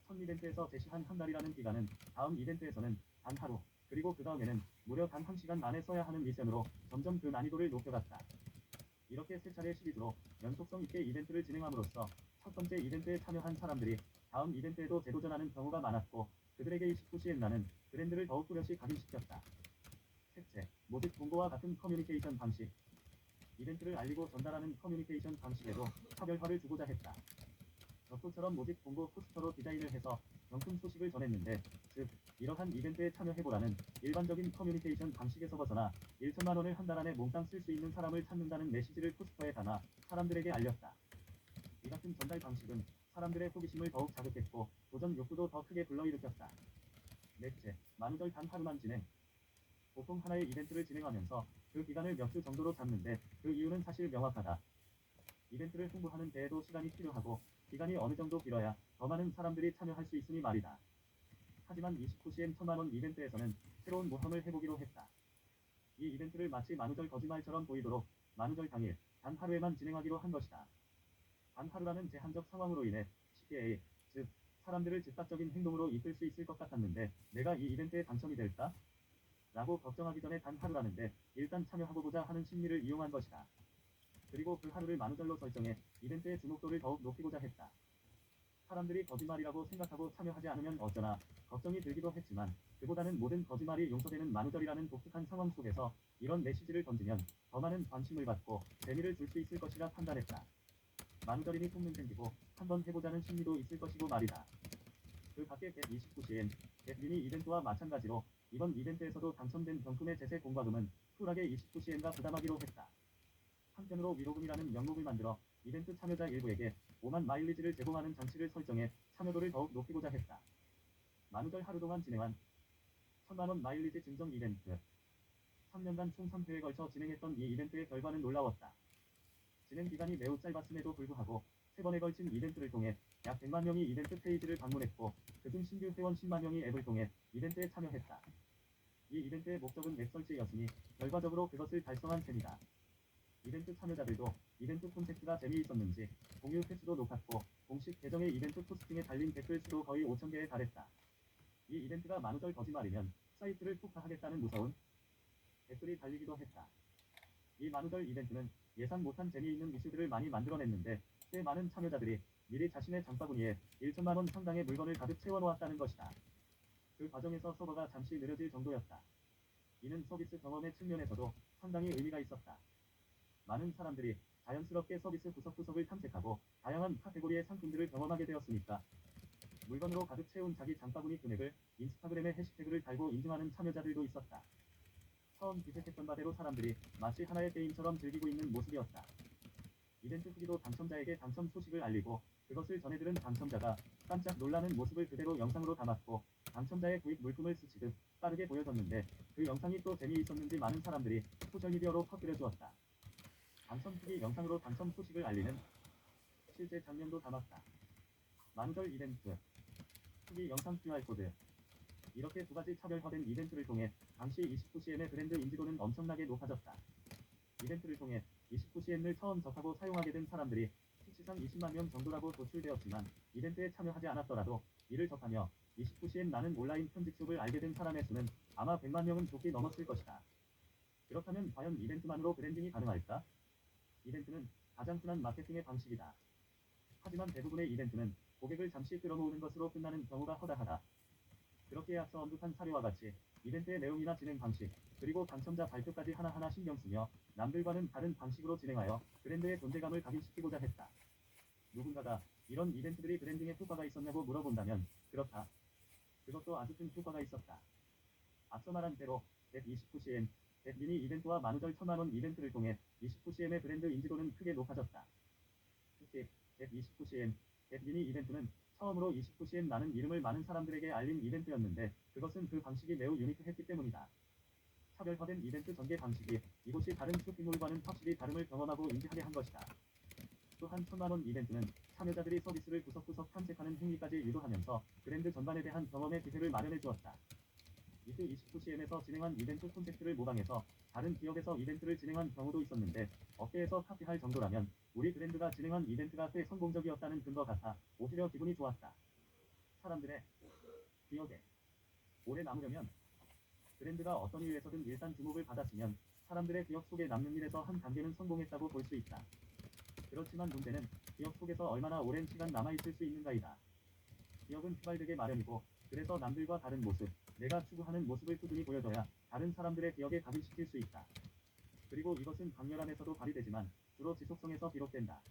첫 이벤트에서 제시한 한 달이라는 기간은 다음 이벤트에서는 단 하루, 그리고 그 다음에는 무려 단 1시간 만에 써야 하는 미션으로 점점 그 난이도를 높여갔다. 이렇게 세 차례 시리즈로 연속성 있게 이벤트를 진행함으로써 첫 번째 이벤트에 참여한 사람들이 다음 이벤트에도 재도전하는 경우가 많았고 그들에게 29시엔나는 브랜드를 더욱 뚜렷이 각인시켰다. 셋째, 모집 공고와 같은 커뮤니케이션 방식. 이벤트를 알리고 전달하는 커뮤니케이션 방식에도 차별화를 주고자 했다. 벽보처럼 모집 공고 포스터로 디자인을 해서 경품 소식을 전했는데, 즉 이러한 이벤트에 참여해보라는 일반적인 커뮤니케이션 방식에서 벗어나 1000만원을 한 달 안에 몽땅 쓸 수 있는 사람을 찾는다는 메시지를 포스터에 담아 사람들에게 알렸다. 이 같은 전달 방식은 사람들의 호기심을 더욱 자극했고 도전 욕구도 더 크게 불러일으켰다. 넷째, 만우절 단 하루만 진행. 보통 하나의 이벤트를 진행하면서 그 기간을 몇 주 정도로 잡는데 그 이유는 사실 명확하다. 이벤트를 홍보하는 데에도 시간이 필요하고 기간이 어느 정도 길어야 더 많은 사람들이 참여할 수 있으니 말이다. 하지만 29cm 1000만원 이벤트에서는 새로운 모험을 해보기로 했다. 이 이벤트를 마치 만우절 거짓말처럼 보이도록 만우절 당일 단 하루에만 진행하기로 한 것이다. 단 하루라는 제한적 상황으로 인해 CPA, 즉 사람들을 즉각적인 행동으로 이끌 수 있을 것 같았는데 내가 이 이벤트에 당첨이 될까? 라고 걱정하기 전에 단 하루라는데 일단 참여해보고자 하는 심리를 이용한 것이다. 그리고 그 하루를 만우절로 설정해 이벤트의 주목도를 더욱 높이고자 했다. 사람들이 거짓말이라고 생각하고 참여하지 않으면 어쩌나 걱정이 들기도 했지만 그보다는 모든 거짓말이 용서되는 만우절이라는 독특한 상황 속에서 이런 메시지를 던지면 더 많은 관심을 받고 재미를 줄 수 있을 것이라 판단했다. 만우절이니 속는 생기고 한번 해보자는 심리도 있을 것이고 말이다. 그 밖에 겟29cn, 겟미니 이벤트와 마찬가지로 이번 이벤트에서도 당첨된 경품의 제세 공과금은 쿨하게 29cn가 부담하기로 했다. 한편으로 위로금이라는 명목을 만들어 이벤트 참여자 일부에게 5만 마일리지를 제공하는 장치를 설정해 참여도를 더욱 높이고자 했다. 만우절 하루 동안 진행한 1000만원 마일리지 증정 이벤트. 3년간 총 3회에 걸쳐 진행했던 이 이벤트의 결과는 놀라웠다. 진행 기간이 매우 짧았음에도 불구하고 3번에 걸친 이벤트를 통해 약 100만 명이 이벤트 페이지를 방문했고 그중 신규 회원 10만 명이 앱을 통해 이벤트에 참여했다. 이 이벤트의 목적은 앱 설치였으니 결과적으로 그것을 달성한 셈이다. 이벤트 참여자들도 이벤트 콘텐츠가 재미있었는지 공유 횟수도 높았고 공식 계정의 이벤트 포스팅에 달린 댓글 수도 거의 5,000개에 달했다. 이 이벤트가 만우절 거짓말이면 사이트를 폭파하겠다는 무서운 댓글이 달리기도 했다. 이 만우절 이벤트는 예상 못한 재미있는 이슈들을 많이 만들어냈는데 꽤 많은 참여자들이 미리 자신의 장바구니에 1000만원 상당의 물건을 가득 채워놓았다는 것이다. 그 과정에서 서버가 잠시 느려질 정도였다. 이는 서비스 경험의 측면에서도 상당히 의미가 있었다. 많은 사람들이 자연스럽게 서비스 구석구석을 탐색하고 다양한 카테고리의 상품들을 경험하게 되었으니까. 물건으로 가득 채운 자기 장바구니 금액을 인스타그램에 해시태그를 달고 인증하는 참여자들도 있었다. 처음 기획했던 바대로 사람들이 마치 하나의 게임처럼 즐기고 있는 모습이었다. 이벤트 후기도 당첨자에게 당첨 소식을 알리고 그것을 전해들은 당첨자가 깜짝 놀라는 모습을 그대로 영상으로 담았고 당첨자의 구입 물품을 스치듯 빠르게 보여줬는데 그 영상이 또 재미있었는지 많은 사람들이 소셜미디어로 퍼뜨려주었다. 당첨 후기 영상으로 당첨 소식을 알리는 실제 장면도 담았다. 만우절 이벤트 후기 영상 QR코드. 이렇게 두 가지 차별화된 이벤트를 통해 당시 29cn의 브랜드 인지도는 엄청나게 높아졌다. 이벤트를 통해 29cn을 처음 접하고 사용하게 된 사람들이 수치상 20만 명 정도라고 도출되었지만 이벤트에 참여하지 않았더라도 이를 접하며 29cn 나는 온라인 편집숍을 알게 된 사람의 수는 아마 100만 명은 좋게 넘었을 것이다. 그렇다면 과연 이벤트만으로 브랜딩이 가능할까? 이벤트는 가장 흔한 마케팅의 방식이다. 하지만 대부분의 이벤트는 고객을 잠시 끌어모으는 것으로 끝나는 경우가 허다하다. 그렇기에 앞서 언급한 사례와 같이 이벤트의 내용이나 진행 방식, 그리고 당첨자 발표까지 하나하나 신경 쓰며 남들과는 다른 방식으로 진행하여 브랜드의 존재감을 각인시키고자 했다. 누군가가 이런 이벤트들이 브랜딩에 효과가 있었냐고 물어본다면 그렇다. 그것도 아주 큰 효과가 있었다. 앞서 말한 대로 129cm, 100미니 이벤트와 만우절 1000만원 이벤트를 통해 29cm의 브랜드 인지도는 크게 높아졌다. 특히 129cm, 100미니 이벤트는 처음으로 29cm라는 이름을 많은 사람들에게 알린 이벤트였는데 그것은 그 방식이 매우 유니크했기 때문이다. 차별화된 이벤트 전개 방식이 이곳이 다른 쇼핑몰과는 확실히 다름을 경험하고 인지하게 한 것이다. 또한 1000만원 이벤트는 참여자들이 서비스를 구석구석 탐색하는 행위까지 유도하면서 브랜드 전반에 대한 경험의 기회를 마련해 주었다. 이후 29cm에서 진행한 이벤트 콘셉트를 모방해서 다른 기업에서 이벤트를 진행한 경우도 있었는데 업계에서 카피할 정도라면 우리 브랜드가 진행한 이벤트가 꽤 성공적이었다는 근거 같아 오히려 기분이 좋았다. 사람들의 기억에 오래 남으려면 브랜드가 어떤 이유에서든 일단 주목을 받았으면 사람들의 기억 속에 남는 일에서 한 단계는 성공했다고 볼 수 있다. 그렇지만 문제는 기억 속에서 얼마나 오랜 시간 남아있을 수 있는가이다. 기억은 휘발되게 마련이고 그래서 남들과 다른 모습, 내가 추구하는 모습을 꾸준히 보여줘야 다른 사람들의 기억에 각인시킬 수 있다. 그리고 이것은 강렬함에서도 발휘되지만 주로 지속성에서 비롯된다.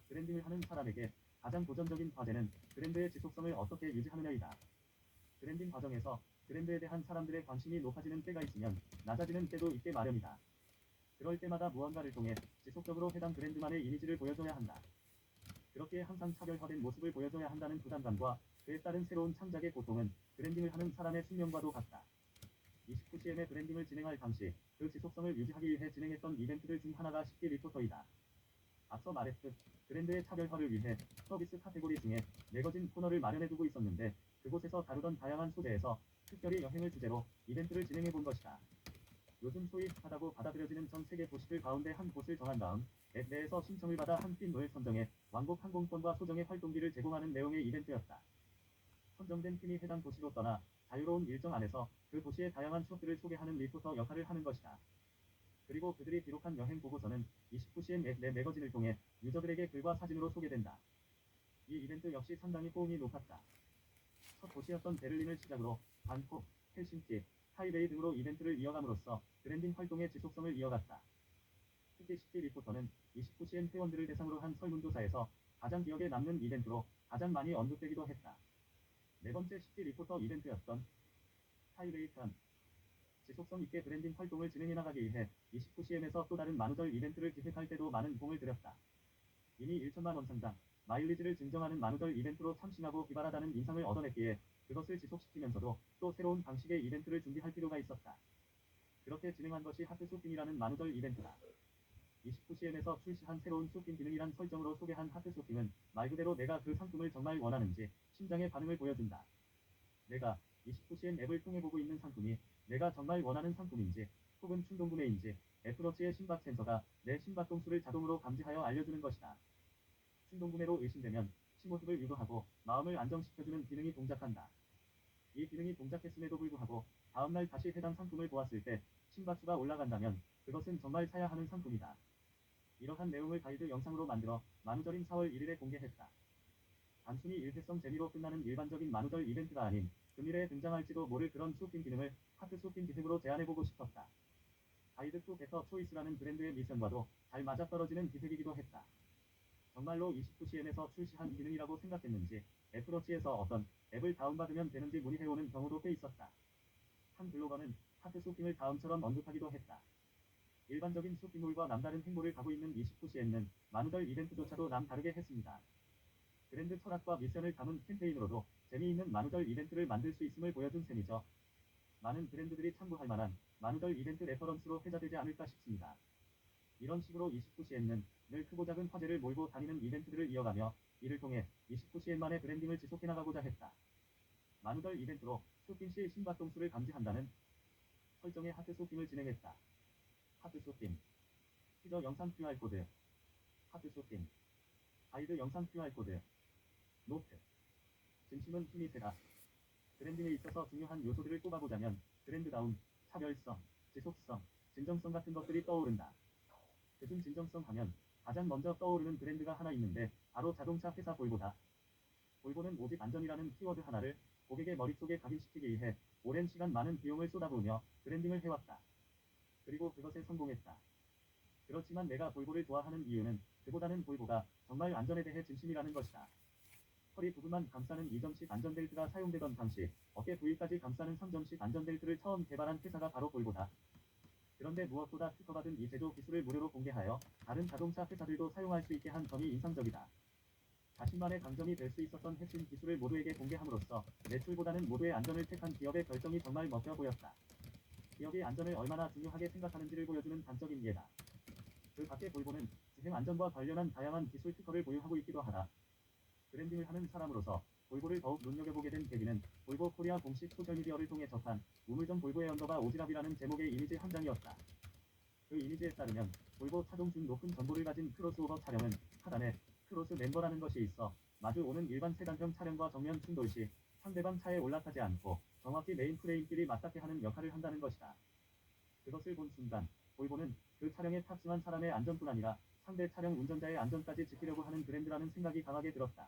브랜딩을 하는 사람에게 가장 도전적인 과제는 브랜드의 지속성을 어떻게 유지하느냐이다. 브랜딩 과정에서 브랜드에 대한 사람들의 관심이 높아지는 때가 있으면 낮아지는 때도 있게 마련이다. 그럴 때마다 무언가를 통해 지속적으로 해당 브랜드만의 이미지를 보여줘야 한다. 그렇게 항상 차별화된 모습을 보여줘야 한다는 부담감과 그에 따른 새로운 창작의 고통은 브랜딩을 하는 사람의 숙명과도 같다. 29cm의 브랜딩을 진행할 당시 그 지속성을 유지하기 위해 진행했던 이벤트들 중 하나가 10개 리포터이다. 앞서 말했듯 브랜드의 차별화를 위해 서비스 카테고리 중에 매거진 코너를 마련해두고 있었는데 그곳에서 다루던 다양한 소재에서 특별히 여행을 주제로 이벤트를 진행해본 것이다. 요즘 소위 핫하다고 받아들여지는 전 세계 도시들 가운데 한 곳을 정한 다음 앱 내에서 신청을 받아 한 팀을 선정해 왕복 항공권과 소정의 활동비를 제공하는 내용의 이벤트였다. 선정된 팀이 해당 도시로 떠나 자유로운 일정 안에서 그 도시의 다양한 추억들을 소개하는 리포터 역할을 하는 것이다. 그리고 그들이 기록한 여행 보고서는 29cm 앱 내 매거진을 통해 유저들에게 글과 사진으로 소개된다. 이 이벤트 역시 상당히 호응이 높았다. 첫 도시였던 베를린을 시작으로 방콕, 헬싱키, 타이베이 등으로 이벤트를 이어감으로써 브랜딩 활동의 지속성을 이어갔다. 특히 시티 리포터는 29cm 회원들을 대상으로 한 설문조사에서 가장 기억에 남는 이벤트로 가장 많이 언급되기도 했다. 네 번째 시티 리포터 이벤트였던 타이베이 편. 지속성 있게 브랜딩 활동을 진행해 나가기 위해 29cm에서 또 다른 만우절 이벤트를 기획할 때도 많은 공을 들였다. 이미 1천만원 상당, 마일리지를 증정하는 만우절 이벤트로 참신하고 기발하다는 인상을 얻어냈기에 그것을 지속시키면서도 또 새로운 방식의 이벤트를 준비할 필요가 있었다. 그렇게 진행한 것이 하트 쇼핑이라는 만우절 이벤트다. 29cm에서 출시한 새로운 쇼핑 기능이란 설정으로 소개한 하트 쇼핑은 말 그대로 내가 그 상품을 정말 원하는지 심장의 반응을 보여준다. 내가 29cm 앱을 통해 보고 있는 상품이 내가 정말 원하는 상품인지 혹은 충동구매인지 애플워치의 심박 센서가 내 심박 동수를 자동으로 감지하여 알려주는 것이다. 충동구매로 의심되면 심호흡을 유도하고 마음을 안정시켜주는 기능이 동작한다. 이 기능이 동작했음에도 불구하고 다음날 다시 해당 상품을 보았을 때 심박수가 올라간다면 그것은 정말 사야 하는 상품이다. 이러한 내용을 가이드 영상으로 만들어 만우절인 4월 1일에 공개했다. 단순히 일회성 재미로 끝나는 일반적인 만우절 이벤트가 아닌 금일에 등장할지도 모를 그런 쇼핑 기능을 하트 쇼핑 기능으로 제안해보고 싶었다. 가이드 투 베터 초이스라는 브랜드의 미션과도 잘 맞아떨어지는 기획이기도 했다. 정말로 29cm에서 출시한 기능이라고 생각했는지 애플워치에서 어떤 앱을 다운받으면 되는지 문의해오는 경우도 꽤 있었다. 한 블로거는 하트 쇼핑을 다음처럼 언급하기도 했다. 일반적인 쇼핑몰과 남다른 행보를 가고 있는 29cm는 만우절 이벤트조차도 남다르게 했습니다. 브랜드 철학과 미션을 담은 캠페인으로도 재미있는 만우절 이벤트를 만들 수 있음을 보여준 셈이죠. 많은 브랜드들이 참고할 만한 만우절 이벤트 레퍼런스로 회자되지 않을까 싶습니다. 이런 식으로 29cm는 늘 크고 작은 화제를 몰고 다니는 이벤트들을 이어가며 이를 통해 29cm만의 브랜딩을 지속해나가고자 했다. 만우절 이벤트로 쇼핑 시 심박 동수를 감지한다는 설정의 하트 쇼핑을 진행했다. 하트 쇼핑. 티저 영상 QR코드. 하트 쇼핑. 가이드 영상 QR코드. 노트. 진심은 힘이 세다. 브랜딩에 있어서 중요한 요소들을 꼽아보자면 브랜드다움, 차별성, 지속성, 진정성 같은 것들이 떠오른다. 그중 진정성 하면 가장 먼저 떠오르는 브랜드가 하나 있는데 바로 자동차 회사 볼보다. 볼보는 오직 안전이라는 키워드 하나를 고객의 머릿속에 각인시키기 위해 오랜 시간 많은 비용을 쏟아부으며 브랜딩을 해왔다. 그리고 그것에 성공했다. 그렇지만 내가 볼보를 좋아하는 이유는 그보다는 볼보가 정말 안전에 대해 진심이라는 것이다. 허리 부분만 감싸는 2점식 안전벨트가 사용되던 당시 어깨 부위까지 감싸는 3점식 안전벨트를 처음 개발한 회사가 바로 볼보다. 그런데 무엇보다 특허받은 이 제조 기술을 무료로 공개하여 다른 자동차 회사들도 사용할 수 있게 한 점이 인상적이다. 자신만의 강점이 될 수 있었던 핵심 기술을 모두에게 공개함으로써 매출보다는 모두의 안전을 택한 기업의 결정이 정말 멋져 보였다. 기업이 안전을 얼마나 중요하게 생각하는지를 보여주는 단적인 예다. 그 밖에 볼보는 주행 안전과 관련한 다양한 기술 특허를 보유하고 있기도 하다. 브랜딩을 하는 사람으로서 볼보를 더욱 눈여겨보게 된 계기는 볼보 코리아 공식 소셜미디어를 통해 접한 우물정 볼보의 언더바 오지랖이라는 제목의 이미지 한 장이었다. 그 이미지에 따르면 볼보 차종 중 높은 전보를 가진 크로스오버 차량은 하단에 크로스 멤버라는 것이 있어 마주 오는 일반 세단형 차량과 정면 충돌 시 상대방 차에 올라타지 않고 정확히 메인 프레임끼리 맞닿게 하는 역할을 한다는 것이다. 그것을 본 순간 볼보는 그 차량에 탑승한 사람의 안전뿐 아니라 상대 차량 운전자의 안전까지 지키려고 하는 브랜드라는 생각이 강하게 들었다.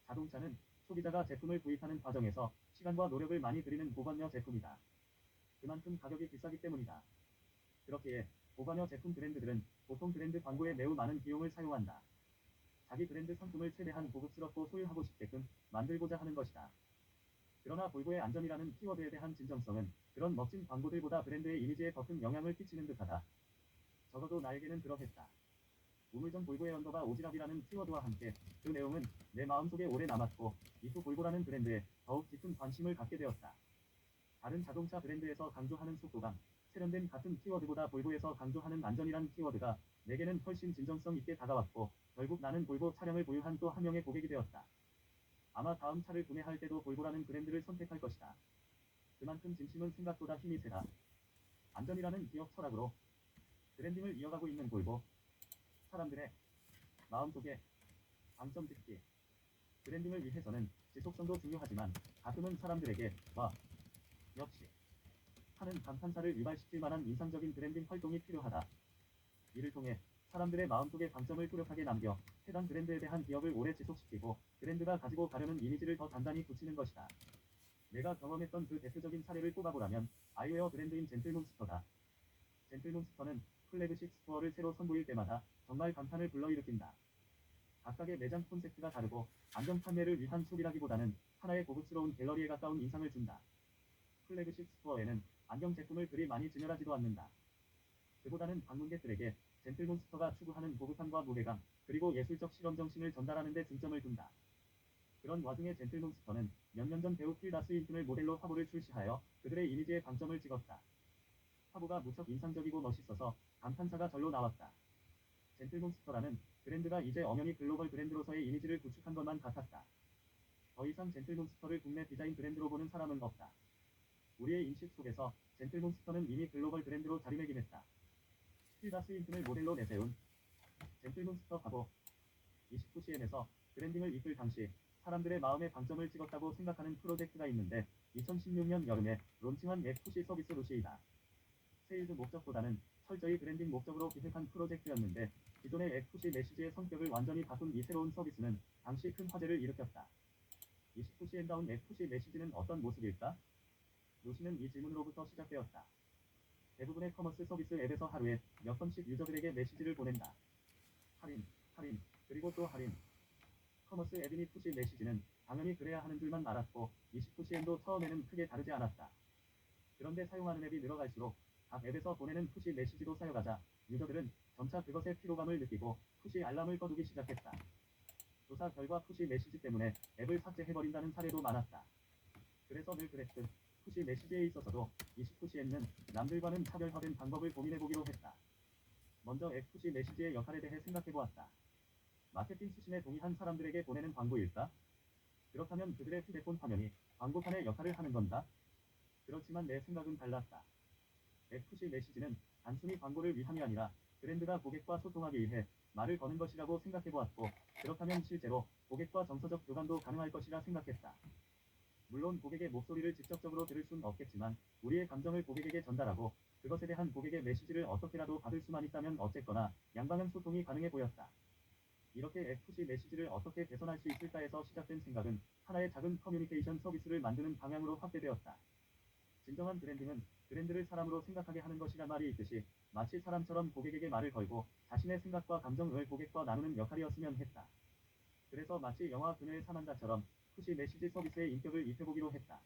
자동차는 소비자가 제품을 구입하는 과정에서 시간과 노력을 많이 들이는 고관여 제품이다. 그만큼 가격이 비싸기 때문이다. 그렇기에 고관여 제품 브랜드들은 보통 브랜드 광고에 매우 많은 비용을 사용한다. 자기 브랜드 상품을 최대한 고급스럽고 소유하고 싶게끔 만들고자 하는 것이다. 그러나 볼보의 안전이라는 키워드에 대한 진정성은 그런 멋진 광고들보다 브랜드의 이미지에 더 큰 영향을 끼치는 듯하다. 적어도 나에게는 그러했다. 우물정 볼보의 언더바 오지랖이라는 키워드와 함께 그 내용은 내 마음속에 오래 남았고 이후 볼보라는 브랜드에 더욱 깊은 관심을 갖게 되었다. 다른 자동차 브랜드에서 강조하는 속도감, 세련된 같은 키워드보다 볼보에서 강조하는 안전이란 키워드가 내게는 훨씬 진정성 있게 다가왔고 결국 나는 볼보 차량을 보유한 또 한 명의 고객이 되었다. 아마 다음 차를 구매할 때도 볼보라는 브랜드를 선택할 것이다. 그만큼 진심은 생각보다 힘이 세다. 안전이라는 기업 철학으로 브랜딩을 이어가고 있는 볼보. 사람들의 마음속에 방점 짓기. 브랜딩을 위해서는 지속성도 중요하지만 가끔은 사람들에게 와, 역시 하는 감탄사를 유발시킬 만한 인상적인 브랜딩 활동이 필요하다. 이를 통해 사람들의 마음속에 방점을 뚜렷하게 남겨 해당 브랜드에 대한 기억을 오래 지속시키고 브랜드가 가지고 가려는 이미지를 더 단단히 붙이는 것이다. 내가 경험했던 그 대표적인 사례를 꼽아보라면 아이웨어 브랜드인 젠틀몬스터다. 젠틀몬스터는 플래그십 스토어를 새로 선보일 때마다 정말 감탄을 불러일으킨다. 각각의 매장 콘셉트가 다르고 안경 판매를 위한 소비라기보다는 하나의 고급스러운 갤러리에 가까운 인상을 준다. 플래그십 스토어에는 안경 제품을 그리 많이 진열하지도 않는다. 그보다는 방문객들에게 젠틀몬스터가 추구하는 고급함과 무게감, 그리고 예술적 실험 정신을 전달하는 데 중점을 둔다. 그런 와중에 젠틀몬스터는 몇 년 전 배우 틸다 스윈튼을 모델로 화보를 출시하여 그들의 이미지에 방점을 찍었다. 화보가 무척 인상적이고 멋있어서 감탄사가 절로 나왔다. 젠틀몬스터라는 브랜드가 이제 엄연히 글로벌 브랜드로서의 이미지를 구축한 것만 같았다. 더 이상 젠틀몬스터를 국내 디자인 브랜드로 보는 사람은 없다. 우리의 인식 속에서 젠틀몬스터는 이미 글로벌 브랜드로 자리매김했다. 틸다 스윈튼을 모델로 내세운 젠틀몬스터 화보. 29cm에서 브랜딩을 이끌 당시 사람들의 마음에 방점을 찍었다고 생각하는 프로젝트가 있는데 2016년 여름에 론칭한 FC 서비스 루시이다. 세일즈 목적보다는 철저히 브랜딩 목적으로 기획한 프로젝트였는데 기존의 FC 메시지의 성격을 완전히 바꾼 이 새로운 서비스는 당시 큰 화제를 일으켰다. 29cm다운 FC 메시지는 어떤 모습일까? 루시는 이 질문으로부터 시작되었다. 대부분의 커머스 서비스 앱에서 하루에 몇 번씩 유저들에게 메시지를 보낸다. 할인, 할인, 그리고 또 할인. 커머스 앱이니 푸시 메시지는 당연히 그래야 하는 줄만 알았고 29cm도 처음에는 크게 다르지 않았다. 그런데 사용하는 앱이 늘어갈수록 각 앱에서 보내는 푸시 메시지도 쌓여가자 유저들은 점차 그것의 피로감을 느끼고 푸시 알람을 꺼두기 시작했다. 조사 결과 푸시 메시지 때문에 앱을 삭제해버린다는 사례도 많았다. 그래서 늘 그랬듯 푸시 메시지에 있어서도 29cm는 남들과는 차별화된 방법을 고민해보기로 했다. 먼저 앱 푸시 메시지의 역할에 대해 생각해보았다. 마케팅 수신에 동의한 사람들에게 보내는 광고일까? 그렇다면 그들의 휴대폰 화면이 광고판의 역할을 하는 건가? 그렇지만 내 생각은 달랐다. 앱 푸시 메시지는 단순히 광고를 위함이 아니라 브랜드가 고객과 소통하기 위해 말을 거는 것이라고 생각해보았고 그렇다면 실제로 고객과 정서적 교감도 가능할 것이라 생각했다. 물론 고객의 목소리를 직접적으로 들을 순 없겠지만 우리의 감정을 고객에게 전달하고 그것에 대한 고객의 메시지를 어떻게라도 받을 수만 있다면 어쨌거나 양방향 소통이 가능해 보였다. 이렇게 FC 메시지를 어떻게 개선할 수 있을까에서 시작된 생각은 하나의 작은 커뮤니케이션 서비스를 만드는 방향으로 확대되었다. 진정한 브랜딩은 브랜드를 사람으로 생각하게 하는 것이란 말이 있듯이 마치 사람처럼 고객에게 말을 걸고 자신의 생각과 감정을 고객과 나누는 역할이었으면 했다. 그래서 마치 영화 그녀의 사망자처럼 푸시 메시지 서비스의 인격을 입혀보기로 했다.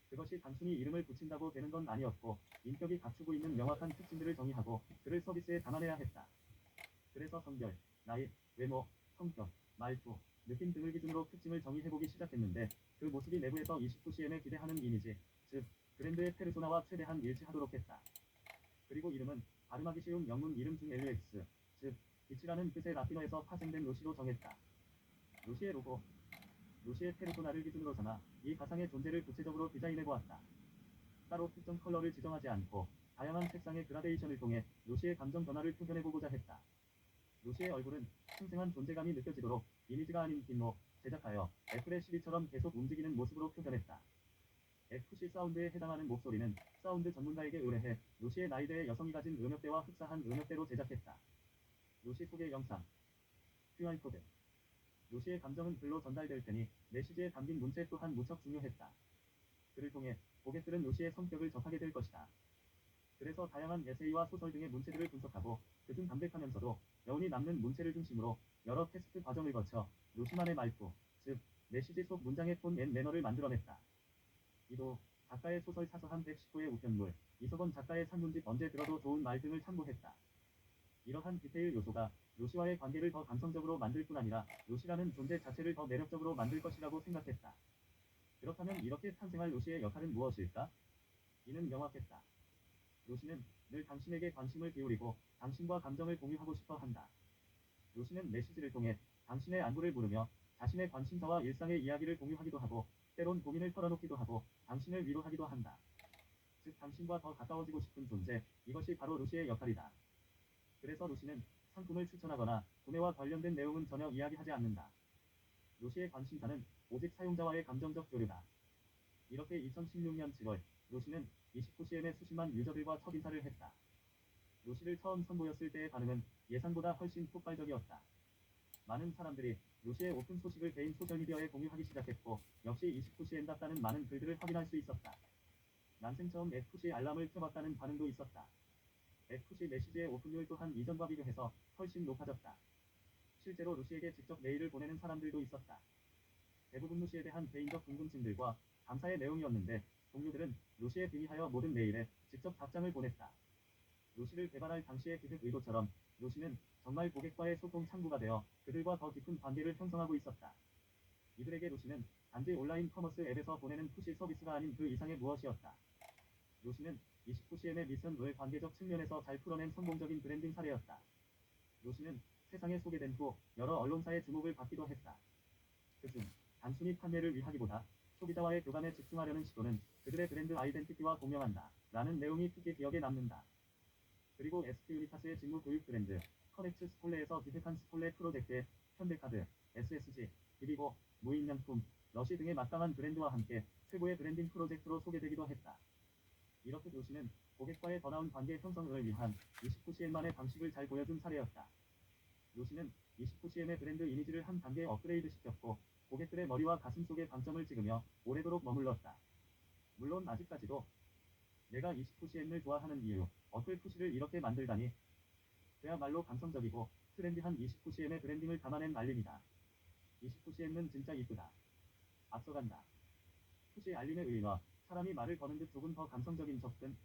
그것이 단순히 이름을 붙인다고 되는 건 아니었고 인격이 갖추고 있는 명확한 특징들을 정의하고 그를 서비스에 담아내야 했다. 그래서 성별, 나이, 외모, 성격, 말투, 느낌 등을 기준으로 특징을 정의해보기 시작했는데 그 모습이 내부에서 29cm에 기대하는 이미지, 즉 브랜드의 페르소나와 최대한 일치하도록 했다. 그리고 이름은 발음하기 쉬운 영문 이름 중 LUX, 즉 빛이라는 뜻의 라틴어에서 파생된 로시로 정했다. 로시의 로고, 로시의 페르소나를 기준으로 삼아 이 가상의 존재를 구체적으로 디자인해보았다. 따로 특정 컬러를 지정하지 않고 다양한 색상의 그라데이션을 통해 로시의 감정 변화를 표현해보고자 했다. 로시의 얼굴은 생생한 존재감이 느껴지도록 이미지가 아닌 빈로, 제작하여 애플의 시리처럼 계속 움직이는 모습으로 표현했다. FC 사운드에 해당하는 목소리는 사운드 전문가에게 의뢰해 로시의 나이대의 여성이 가진 음역대와 흡사한 음역대로 제작했다. 로시 소개 영상, QR코드. 로시의 감정은 글로 전달될 테니 메시지에 담긴 문체 또한 무척 중요했다. 그를 통해 고객들은 로시의 성격을 접하게 될 것이다. 그래서 다양한 에세이와 소설 등의 문체들을 분석하고 그중 담백하면서도 여운이 남는 문체를 중심으로 여러 테스트 과정을 거쳐 로시만의 말투, 즉 메시지 속 문장의 톤 앤 매너를 만들어냈다. 이도 작가의 소설 사서한 119의 우편물, 이석원 작가의 산문집 언제 들어도 좋은 말 등을 참고했다. 이러한 디테일 요소가 로시와의 관계를 더 감성적으로 만들 뿐 아니라 로시라는 존재 자체를 더 매력적으로 만들 것이라고 생각했다. 그렇다면 이렇게 탄생할 로시의 역할은 무엇일까? 이는 명확했다. 로시는 늘 당신에게 관심을 기울이고 당신과 감정을 공유하고 싶어 한다. 로시는 메시지를 통해 당신의 안부를 물으며 자신의 관심사와 일상의 이야기를 공유하기도 하고 때론 고민을 털어놓기도 하고 당신을 위로하기도 한다. 즉 당신과 더 가까워지고 싶은 존재, 이것이 바로 로시의 역할이다. 그래서 로시는 상품을 추천하거나 구매와 관련된 내용은 전혀 이야기하지 않는다. 로시의 관심사는 오직 사용자와의 감정적 교류다. 이렇게 2016년 7월 로시는 29cm의 수십만 유저들과 첫인사를 했다. 로시를 처음 선보였을 때의 반응은 예상보다 훨씬 폭발적이었다. 많은 사람들이 로시의 오픈 소식을 개인 소셜미디어에 공유하기 시작했고 역시 29cm답다는 많은 글들을 확인할 수 있었다. 난생 처음 FC 알람을 켜봤다는 반응도 있었다. FC 메시지의 오픈율 또한 이전과 비교해서 훨씬 높아졌다. 실제로 로시에게 직접 메일을 보내는 사람들도 있었다. 대부분 로시에 대한 개인적 궁금증들과 감사의 내용이었는데 동료들은 로시에 빙의하여 모든 메일에 직접 답장을 보냈다. 로시를 개발할 당시의 기획 의도처럼 로시는 정말 고객과의 소통 창구가 되어 그들과 더 깊은 관계를 형성하고 있었다. 이들에게 로시는 단지 온라인 커머스 앱에서 보내는 푸시 서비스가 아닌 그 이상의 무엇이었다. 로시는 29cm의 미션을 관계적 측면에서 잘 풀어낸 성공적인 브랜딩 사례였다. 로시는 세상에 소개된 후 여러 언론사의 주목을 받기도 했다. 그중 단순히 판매를 위하기보다 소비자와의 교감에 집중하려는 시도는 그들의 브랜드 아이덴티티와 공명한다. 라는 내용이 특히 기억에 남는다. 그리고 ST유니타스의 직무 교육 브랜드 커넥츠 스폴레에서 기획한 스폴레 프로젝트에 현대카드, SSG, 그리고 무인명품, 러시 등의 막강한 브랜드와 함께 최고의 브랜딩 프로젝트로 소개되기도 했다. 이렇게 로시는 고객과의 더 나은 관계 형성을 위한 29cm만의 방식을 잘 보여준 사례였다. 로시는 29cm의 브랜드 이미지를 한 단계 업그레이드 시켰고 고객들의 머리와 가슴 속에 방점을 찍으며 오래도록 머물렀다. 물론 아직까지도 내가 29cm을 좋아하는 이유, 어플 푸시를 이렇게 만들다니. 그야말로 감성적이고 트렌디한 29cm의 브랜딩을 담아낸 알림이다. 29cm는 진짜 이쁘다. 앞서간다. 푸시 알림에 의해 사람이 말을 거는 듯 조금 더 감성적인 접근,